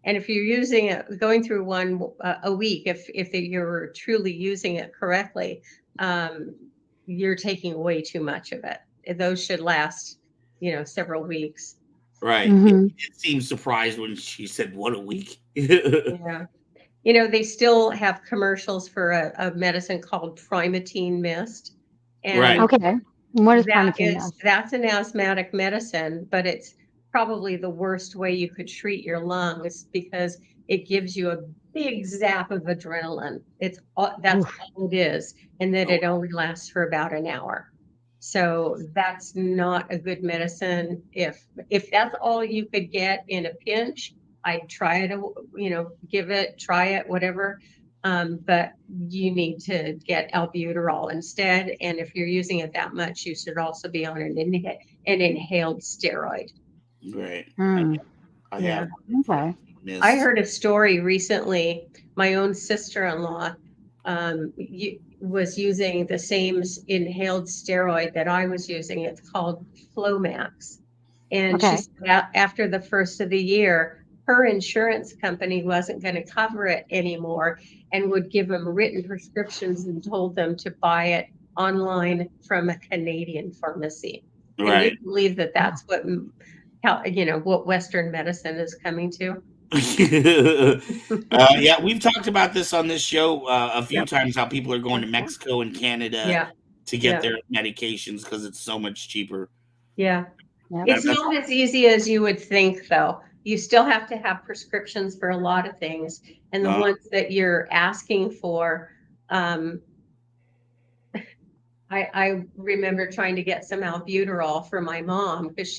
And if you're using it, going through one a week, if you're truly using it correctly, um, you're taking way too much of it. Those should last, several weeks. Right. Yeah, Hmm. he did seem surprised when she said, "What a week." Yeah. They still have commercials for a medicine called Primatene Mist, Right. and Okay. What is Primatene Mist? that's an asthmatic medicine, but it's probably the worst way you could treat your lungs, because it gives you a big zap of adrenaline. That's Oof. all it is, and that Oh, it only lasts for about an hour. So that's not a good medicine. If that's all you could get in a pinch, I'd try it, try it, whatever. But you need to get albuterol instead. And if you're using it that much, you should also be on an inhaled steroid. right. Mm. I Yeah. have. Okay. I heard a story recently. My own sister-in-law was using the same inhaled steroid that I was using. It's called Flomax. And she Okay. said after the first of the year, her insurance company wasn't going to cover it anymore and would give them written prescriptions and told them to buy it online from a Canadian pharmacy. Can you Right. believe that that's what, what Western medicine is coming to? Yeah, we've talked about this on this show a few Yep. times, how people are going to Mexico and Canada Yeah. to get Yeah. their medications because it's so much cheaper. Yeah. Yep. It's not as easy as you would think, though. You still have to have prescriptions for a lot of things. And the ones that you're asking for, I remember trying to get some albuterol for my mom because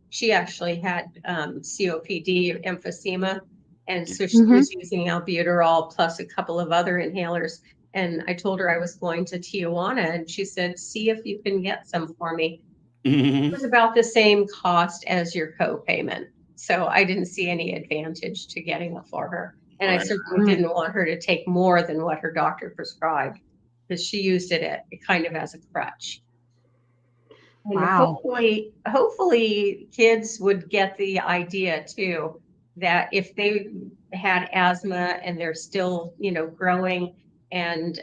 she actually had COPD, emphysema. And so she was using albuterol plus a couple of other inhalers. And I told her I was going to Tijuana, and she said, see if you can get some for me. It was about the same cost as your co-payment. So I didn't see any advantage to getting it for her. And I certainly didn't want her to take more than what her doctor prescribed, because she used it kind of as a crutch. And Wow. hopefully kids would get the idea too, that if they had asthma and they're still, growing, and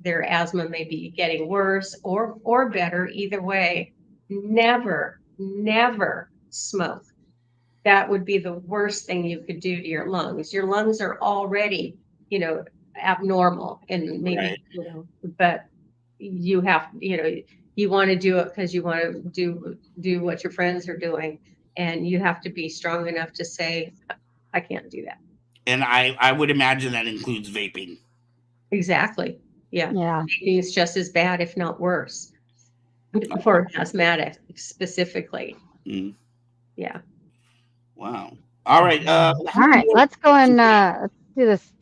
their asthma may be getting worse or better, either way, never smoke. That would be the worst thing you could do to your lungs. Your lungs are already, abnormal, and maybe, but you have, you want to do it because you want to do what your friends are doing, and you have to be strong enough to say, I can't do that. And I would imagine that includes vaping. Exactly. Yeah. Yeah. It's just as bad, if not worse, for asthmatic specifically. Yeah. Wow. All right. All right. Let's go and let's do this.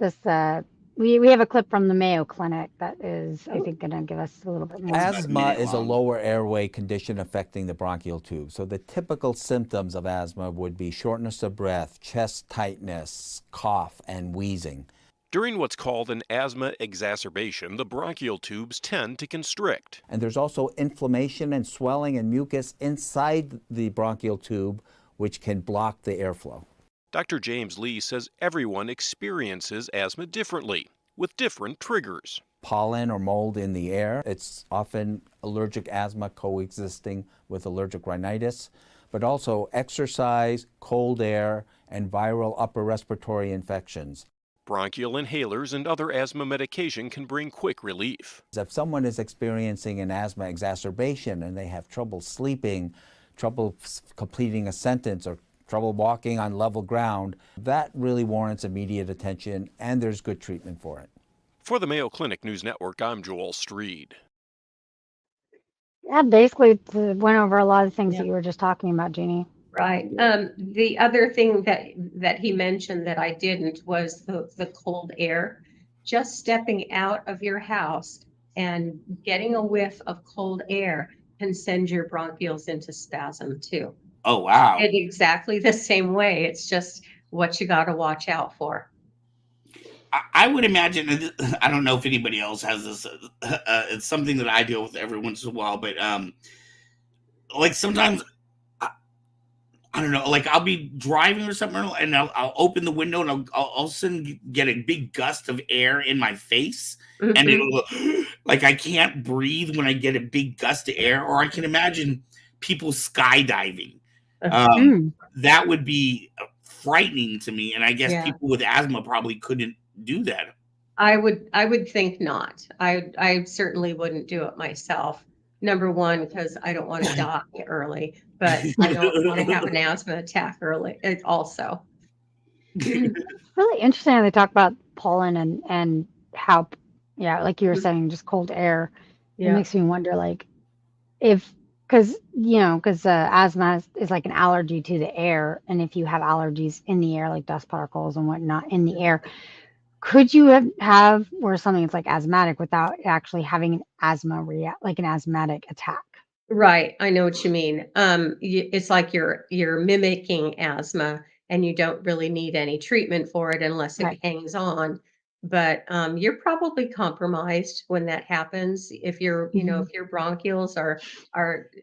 We have a clip from the Mayo Clinic that is, I think, going to give us a little bit more. Asthma is a lower airway condition affecting the bronchial tube. So the typical symptoms of asthma would be shortness of breath, chest tightness, cough, and wheezing. During what's called an asthma exacerbation, the bronchial tubes tend to constrict. And there's also inflammation and swelling and mucus inside the bronchial tube, which can block the airflow. Dr. James Lee says everyone experiences asthma differently, with different triggers. Pollen or mold in the air. It's often allergic asthma coexisting with allergic rhinitis, but also exercise, cold air, and viral upper respiratory infections. Bronchial inhalers and other asthma medication can bring quick relief. If someone is experiencing an asthma exacerbation and they have trouble sleeping, trouble completing a sentence, or trouble walking on level ground, that really warrants immediate attention, and there's good treatment for it. For the Mayo Clinic News Network, I'm Joel Streed. Yeah, basically went over a lot of things that you were just talking about, Jeannie. Right. The other thing that he mentioned that I didn't was the cold air. Just stepping out of your house and getting a whiff of cold air can send your bronchioles into spasm too. Oh, wow. In exactly the same way. It's just what you got to watch out for. I would imagine, I don't know if anybody else has this, it's something that I deal with every once in a while, but like sometimes, I don't know, like I'll be driving or something, and I'll open the window and I'll all of a sudden get a big gust of air in my face, and it'll like I can't breathe when I get a big gust of air. Or I can imagine people skydiving. That would be frightening to me, and I guess people with asthma probably couldn't do that. I would think not. I certainly wouldn't do it myself. Number one, because I don't want to die early, but I don't want to have an asthma attack early also. Really interesting how they talk about pollen and how, like you were saying, just cold air. It makes me wonder, like, because asthma is like an allergy to the air, and if you have allergies in the air, like dust particles and whatnot in the air, could you have or something that's like asthmatic without actually having an asthmatic attack? Right, I know what you mean. It's like you're mimicking asthma, and you don't really need any treatment for it unless Right. it hangs on. But you're probably compromised when that happens. If Mhm. if your bronchioles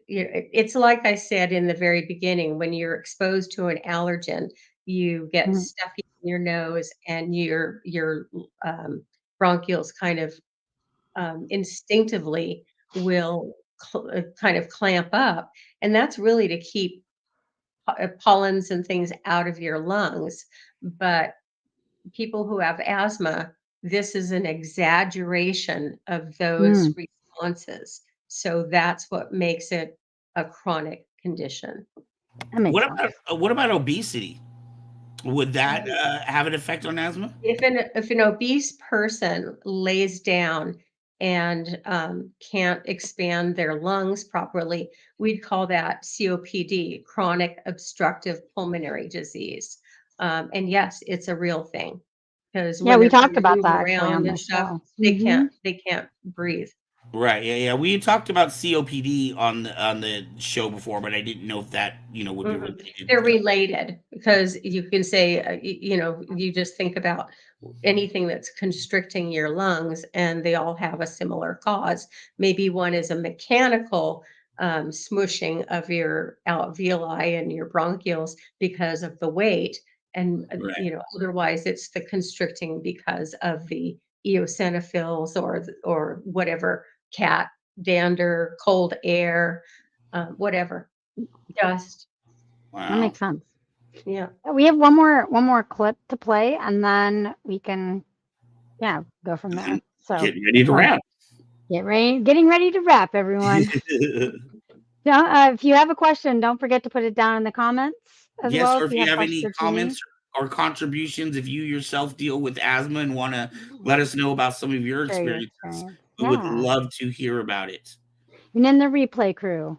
it's like I said in the very beginning, when you're exposed to an allergen, you get Mhm. stuffy in your nose, and your bronchioles kind of instinctively will kind of clamp up. And that's really to keep pollens and things out of your lungs. But people who have asthma, this is an exaggeration of those Mm, responses. So that's what makes it a chronic condition. that makes sense. What about obesity? Would that have an effect on asthma? If an obese person lays down and can't expand their lungs properly, we'd call that COPD, chronic obstructive pulmonary disease. And yes, it's a real thing, because Yeah, when we they're trying talked to about move that actually around on and the stuff, show. they Hmm. can't breathe. Right. Yeah. Yeah. We talked about COPD on the show before, but I didn't know if that would be Mhm. related. They're related, because you can say, you just think about anything that's constricting your lungs, and they all have a similar cause. Maybe one is a mechanical smushing of your alveoli and your bronchioles because of the weight, and Right. otherwise it's the constricting because of the eosinophils, or whatever, cat dander, cold air, whatever, dust. That Wow. makes sense. Yeah. We have one more clip to play, and then we can go from there. So Getting ready to uh, wrap. getting ready to wrap, everyone. Yeah, if you have a question, don't forget to put it down in the comments as Yes, well. or If if you you have have questions any for Jeannie. comments or contributions, if you yourself deal with asthma and want to let us know about some of your Share your experiences, experience. we would Yeah, love to hear about it. and then the replay crew.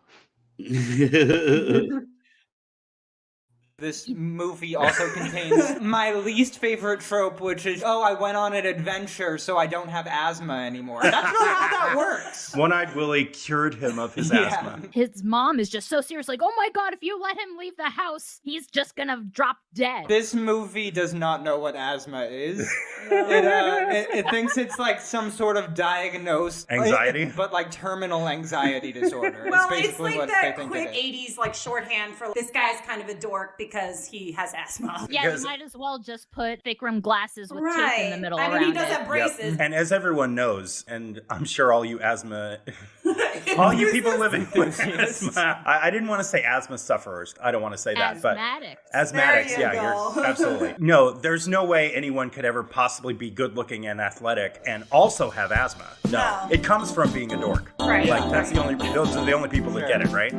This movie also contains my least favorite trope, which is, oh, I went on an adventure, so I don't have asthma anymore. That's not how that works. One-Eyed Willie cured him of his asthma. His mom is just so serious, like, oh my god, if you let him leave the house, he's just gonna drop dead. This movie does not know what asthma is. It thinks it's like some sort of diagnosed Anxiety? but like terminal anxiety disorder. Well, it's it's basically like what that they think quick it is. 80s like shorthand for this guy's kind of a dork because he has asthma. Yeah, you might as well just put thick rim glasses with tape in the Right. middle I mean, around he does it. have braces. And as everyone knows, and I'm sure all you asthma, all you people living with asthma, I didn't want to say asthma sufferers. I don't want to say that, but asthmatics, There you yeah, go. you're absolutely. No, there's no way anyone could ever possibly be good looking and athletic and also have asthma. No. It comes from being a dork. Right. Like that's those are the only people that get it, right?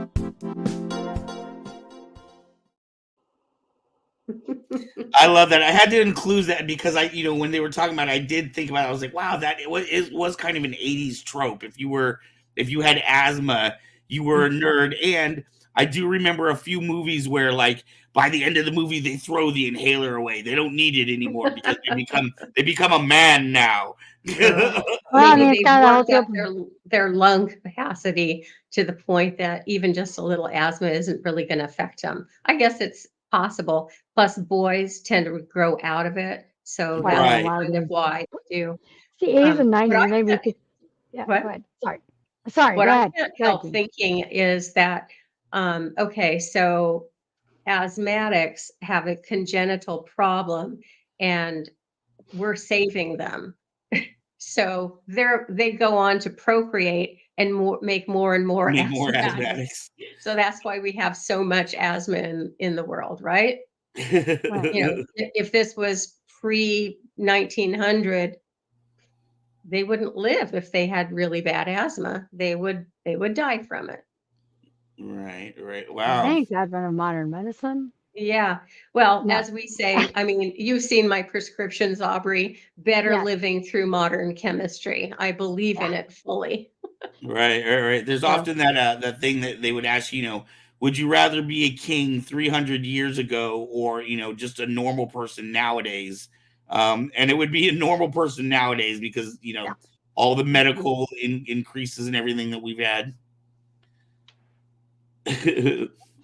I love that. I had to include that because when they were talking about it, I did think about it. I was like, wow, it was kind of an 80s trope. If you had asthma, you were a nerd. And I do remember a few movies where, like, by the end of the movie, they throw the inhaler away. They don't need it anymore because they become a man now. Maybe they've worked up their lung capacity to the point that even just a little asthma isn't really going to affect them. I guess it's possible. Plus, boys tend to grow out of it, so Wow, that's a lot of kind of them. why they do. See, 80s and But 90s, maybe we could. Yeah, what? go ahead. Sorry, What go I ahead. can't Go ahead, help Jeannie. thinking is that, okay, so asthmatics have a congenital problem, and we're saving them. So they go on to procreate and make more and more Make more asthmatics. asthmatics. So that's why we have so much asthma in the world, right? If this was pre 1900, they wouldn't live if they had really bad asthma. They would die from it. Right. Wow. Thanks, advent of modern medicine. Yeah. Well, No. as we say, I mean, you've seen my prescriptions, Aubrey. Better Yes. living through modern chemistry. I believe in it fully. Right. There's often that thing that they would ask, would you rather be a king 300 years ago or, just a normal person nowadays? And it would be a normal person nowadays because, all the medical increases and everything that we've had.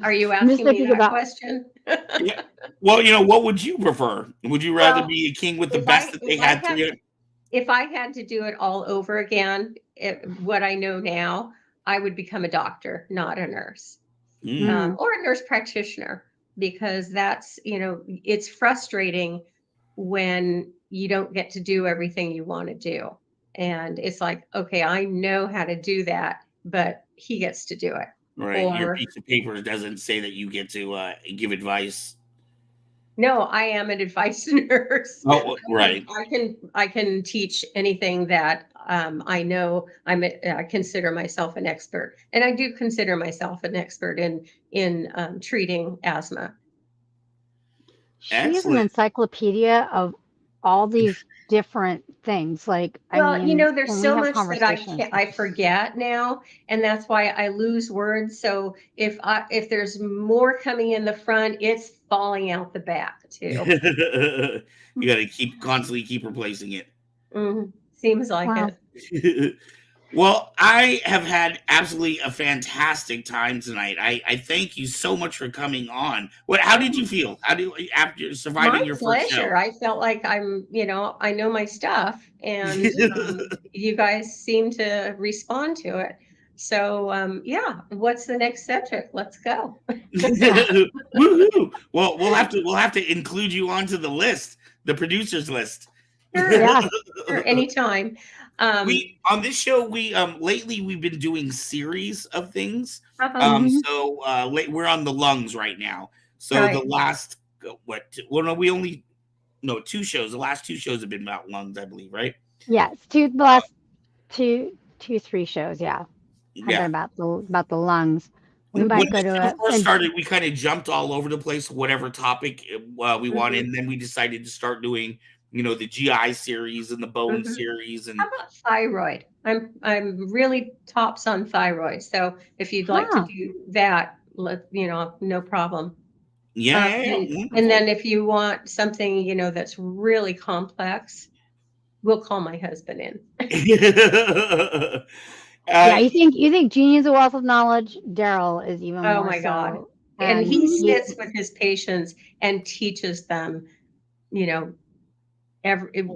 Are you I'm just asking me thinking that about. question? Yeah. Well, what would you prefer? Would you rather Well, be a king with the if best I that they if I had had 300? if I had to do it all over again, what I know now, I would become a doctor, not a nurse, Mm. or a nurse practitioner, because that's, it's frustrating when you don't get to do everything you want to do. And it's like, okay, I know how to do that, but he gets to do it. Right. Your Or piece of paper doesn't say that you get to give advice. no, I am an advice nurse. Oh, right. I can teach anything that I know. I consider myself an expert, and I do consider myself an expert in treating asthma. She is an Excellent. encyclopedia of all these different things. Like, I Well, mean, there's when we so have much that I conversations, can't, I forget now, and that's why I lose words. So if there's more coming in the front, it's falling out the back too. You got to constantly keep replacing it. Seems like wow. it. Well, I have had absolutely a fantastic time tonight. I thank you so much for coming on. How did you feel? After My surviving your first show? pleasure. I felt like I know my stuff, and you guys seem to respond to it. So, yeah, what's the next subject? Let's go. Woohoo! Well, we'll have to include you onto the list, the producers list. Sure, Yeah. sure, anytime. We on this show lately we've been doing series of things. Mhm. So we're on the lungs right now. So the Right. last well, no, we only no 2 shows. The last 2 shows have been about lungs, I believe, right? Yes, the last two, 3 shows. Yeah, have been Yeah. about the lungs. We When might go this to show it. first And started, we kind of jumped all over the place, whatever topic we wanted, Mhm, and then we decided to start doing, the GI series and the bone mhm. series, and How about thyroid? I'm really tops on thyroid. So if you'd like to huh. do that, no problem. yeah, And then wonderful. if you want something, that's really complex, we'll call my husband in. uh, Yeah, you think Jeannie is a wealth of knowledge. Daryl is even Oh more my God. so, And and he he. sits with his patients and teaches them, you know, every in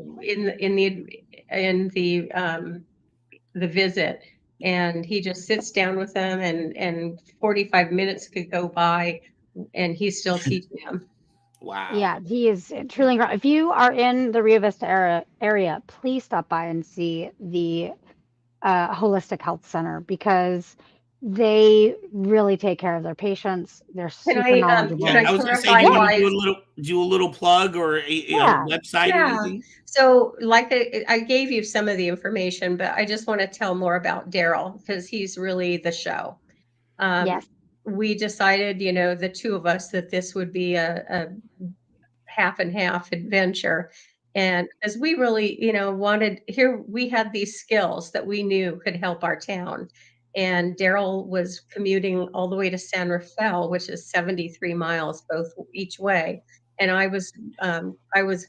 the visit. And he just sits down with them, and 45 minutes could go by and he's still teaching them. wow. Yeah, he is truly incredible. If you are in the Rio Vista area, please stop by and see the Holistic Health Center because they really take care of their patients. They're Can super Yeah, I knowledgeable. I was gonna say, do clarify you Yeah, want to why? do a little plug or a yeah. website or Yeah. anything? So, like I gave you some of the information, but I just want to tell more about Daryl because he's really the show. Um, Yes. we decided, the two of us, that this would be a half and half adventure. And as we really, wanted here, we had these skills that we knew could help our town. And Daryl was commuting all the way to San Rafael, which is 73 miles both each way. And I was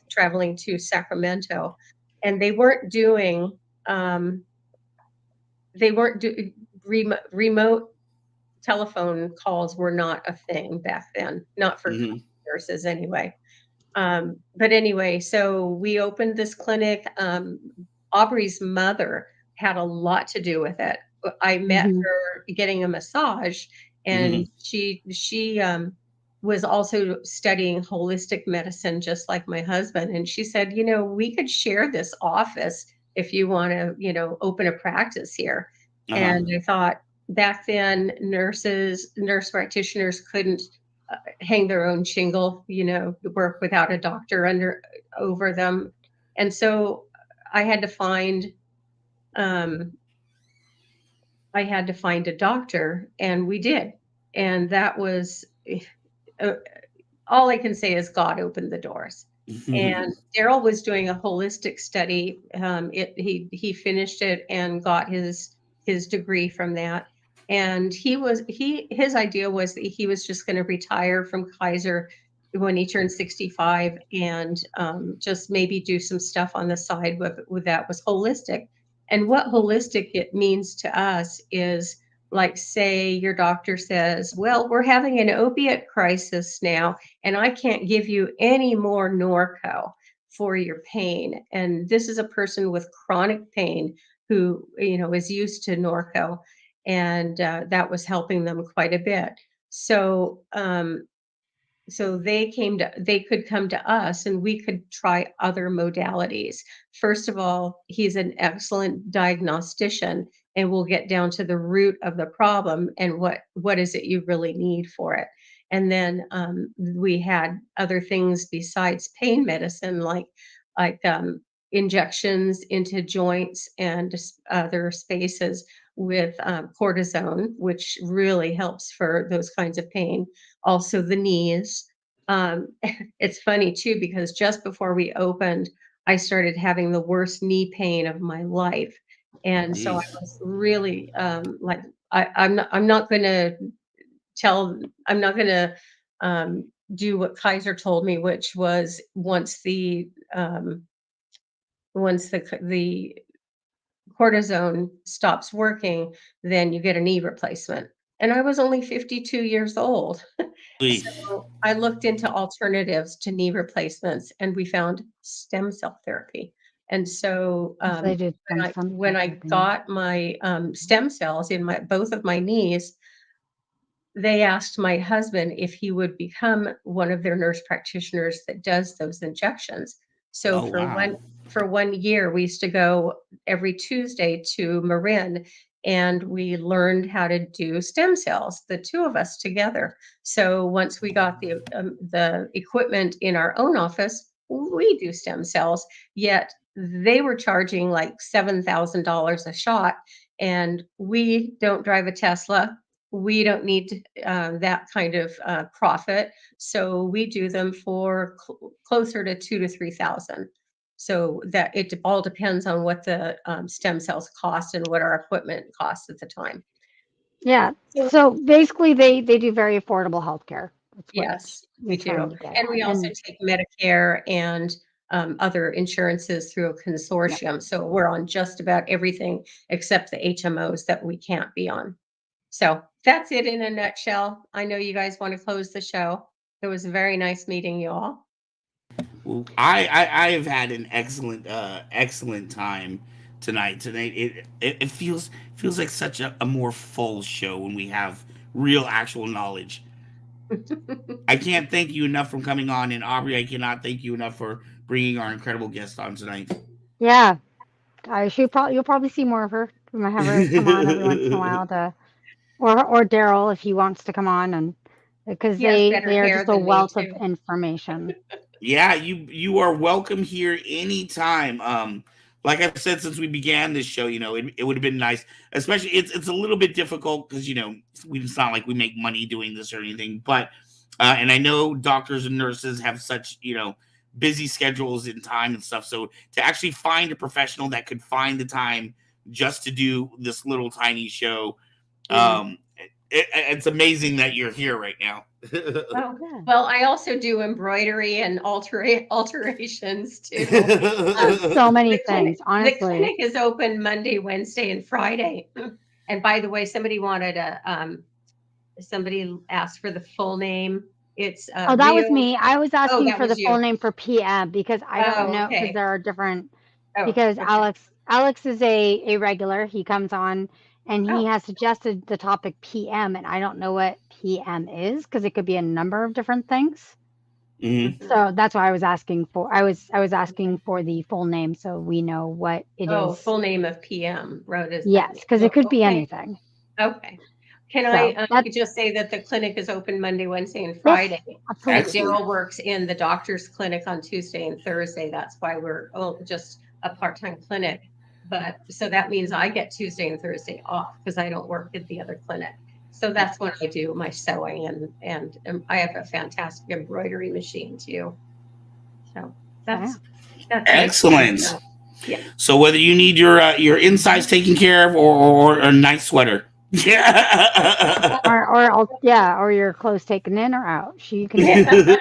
traveling to Sacramento, and um, they weren't do remote telephone calls were not a thing back then, not for Hmm. nurses anyway. But anyway, so we opened this clinic. Aubrey's mother had a lot to do with it. I met Hmm. her getting a massage, Hmm. and she was also studying holistic medicine, just like my husband. And she said, we could share this office if you want to, open a practice here. Uh-huh. And I thought back then, nurse practitioners couldn't hang their own shingle, work without a doctor over them. And so I had to find um, I had to find a doctor, and we did. And that was uh, all I can say is God opened the doors. And Daryl was doing a holistic study. He finished it and got his degree from that. And his idea was that he was just going to retire from Kaiser when he turned 65, and just maybe do some stuff on the side with that was holistic. And what holistic it means to us is like say your doctor says, well, we're having an opiate crisis now, and I can't give you any more Norco for your pain. And this is a person with chronic pain who, is used to Norco, and that was helping them quite a bit. So, they could come to us and we could try other modalities. First of all, he's an excellent diagnostician and we'll get down to the root of the problem and what is it you really need for it. And then we had other things besides pain medicine, like injections into joints and other spaces with cortisone, which really helps for those kinds of pain. Also the knees. It's funny too, because just before we opened, I started having the worst knee pain of my life. And so I was really I'm not going to do what Kaiser told me, which was once the cortisone stops working, then you get a knee replacement. And I was only 52 years old. So I looked into alternatives to knee replacements and we found stem cell therapy. And so when I got my stem cells in both of my knees, they asked my husband if he would become one of their nurse practitioners that does those injections. So for 1 year, we used to go every Tuesday to Marin, and we learned how to do stem cells, the two of us together. So once we got the equipment in our own office, we do stem cells, yet they were charging like $7,000 a shot, and we don't drive a Tesla. We don't need that kind of profit. So we do them for closer to 2,000 to 3,000. So that it all depends on what the stem cells cost and what our equipment costs at the time. Yeah. So basically, they do very affordable healthcare. Yes, we do. And we also take Medicare and other insurances through a consortium. Yeah. So we're on just about everything except the HMOs that we can't be on. So that's it in a nutshell. I know you guys want to close the show. It was a very nice meeting you all. Well, I have had an excellent time tonight. It feels like such a more full show when we have real actual knowledge. I can't thank you enough for coming on, and Aubrey, I cannot thank you enough for bringing our incredible guest on tonight. Yeah, you'll probably see more of her. We might have her come on every once in a while or Daryl if he wants to come on, and because they are just a wealth of information. Yeah, you are welcome here anytime. Like I've said since we began this show, it would have been nice, especially it's a little bit difficult because it's not like we make money doing this or anything, but and I know doctors and nurses have such busy schedules and time and stuff, so to actually find a professional that could find the time just to do this little tiny show, it's amazing that you're here right now. Well, I also do embroidery and alterations too. So many things, honestly. The clinic is open Monday, Wednesday, and Friday. And by the way, somebody asked for the full name. It's that was me. I was asking for the full name for PM because I don't know, because there are different. Because Alex is a regular. He comes on. And he has suggested the topic PM, and I don't know what PM is because it could be a number of different things. Mm-hmm. So that's why I was asking for. I was asking for the full name so we know what it is. Oh, full name of PM. Yes, because it could be anything. Okay. Can I just say that the clinic is open Monday, Wednesday, and Friday? Yes, Daryl works in the doctor's clinic on Tuesday and Thursday. That's why we're just a part-time clinic. But so that means I get Tuesday and Thursday off because I don't work at the other clinic. So that's when I do my sewing and I have a fantastic embroidery machine too. So that's excellent. Yeah. So whether you need your insides taken care of or a nice sweater. or your clothes taken in or out. She can.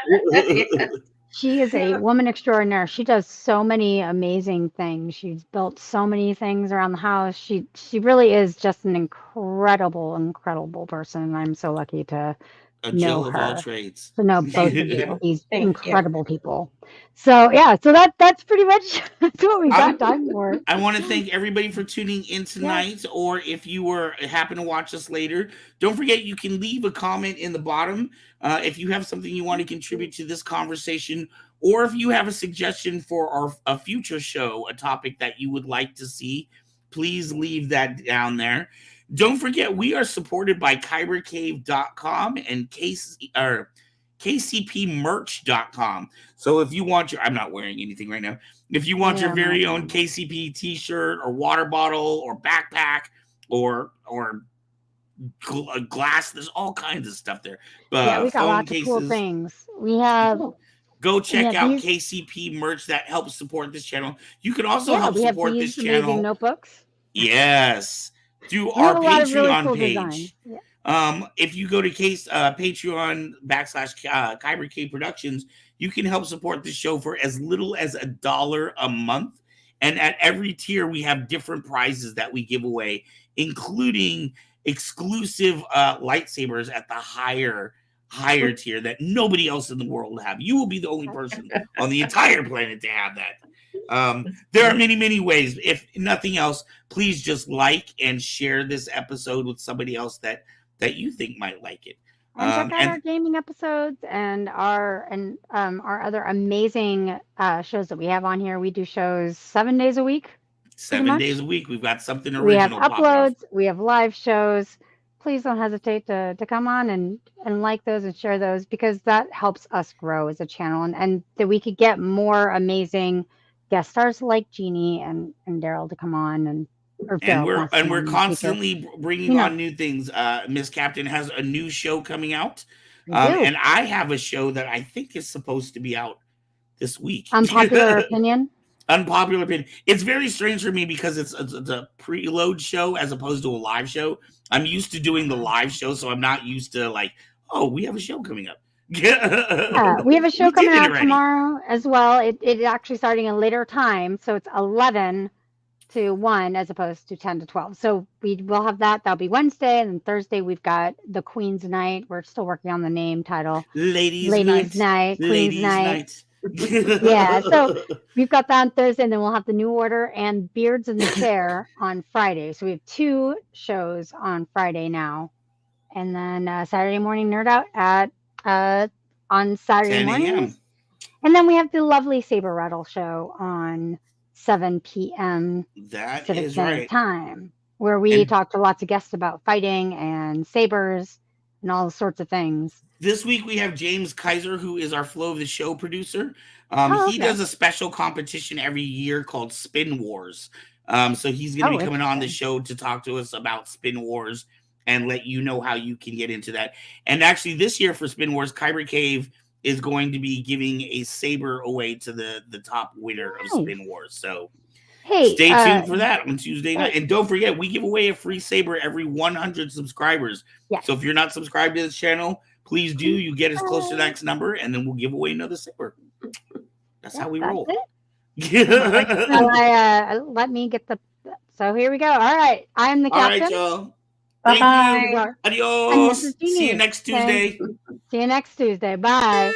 She is a woman extraordinaire. She does so many amazing things. She's built so many things around the house. She really is just an incredible person. I'm so lucky to A know Jill of all her, trades. to know both of you. these Thank incredible people. So yeah, so that's pretty much that's what we got time for. I want to thank everybody for tuning in tonight, or if you happen to watch us later, don't forget you can leave a comment in the bottom if you have something you want to contribute to this conversation, or if you have a suggestion for a future show, a topic that you would like to see, please leave that down there. Don't forget, we are supported by kybercave.com and kcpmerch.com. So if you want I'm not wearing anything right now. If you want your very own KCP t-shirt or water bottle or backpack or glass, there's all kinds of stuff there. Yeah, we got lots of cool things. We have Go check out KCP merch that helps support this channel. You can also help support this channel. Amazing notebooks. Yes. Through our Patreon page. Yeah. If you go to Patreon / Kyber Cave Productions, you can help support the show for as little as $1 a month. And at every tier, we have different prizes that we give away, including exclusive lightsabers at the higher tier that nobody else in the world will have. You will be the only person on the entire planet to have that. There are many ways. If nothing else, please just like and share this episode with somebody else that you think might like it. And check out our gaming episodes and our other amazing shows that we have on here. We do shows 7 days a week. 7 days a week. We've got something original. We have uploads. We have live shows. Please don't hesitate to come on and like those and share those, because that helps us grow as a channel, and that we could get more amazing guest stars like Jeannie and Daryl to come on, and we're constantly bringing on new things. Miss Captain has a new show coming out, and I have a show that I think is supposed to be out this week. Unpopular opinion. Unpopular opinion. It's very strange for me because it's a preload show as opposed to a live show. I'm used to doing the live show, so I'm not used to we have a show coming up. Yeah, we have a show coming out tomorrow as well. It actually starting a later time, so it's 11 to 1 as opposed to 10 to 12. So we will have that. That'll be Wednesday, and then Thursday we've got the Queen's Night. We're still working on the name title. Ladies Night, Queen's Night. Yeah, so we've got that on Thursday, and then we'll have the New Order and Beards in the Chair on Friday. So we have 2 shows on Friday now, and then Saturday morning Nerd Out on Saturday mornings, and then we have the lovely Saber Rattle show on 7 p.m. That Pacific is Standard right. Time, where we talk to lots of guests about fighting and sabers and all sorts of things. This week we have James Kaiser, who is our Flow of the Show producer. He does a special competition every year called Spin Wars. So he's going to be coming on the show to talk to us about Spin Wars and let you know how you can get into that. And actually this year for Spin Wars, Kyber Cave is going to be giving a saber away to the top winner of Spin Wars. So stay tuned for that on Tuesday night. And don't forget, we give away a free saber every 100 subscribers. Yes. So if you're not subscribed to this channel, please do. You get us close to the next number, and then we'll give away another saber. That's how we roll. Let me get the... So here we go. All right. I'm the captain. All right, y'all. Thank you. Adios. See you next Tuesday. See you next Tuesday. Bye.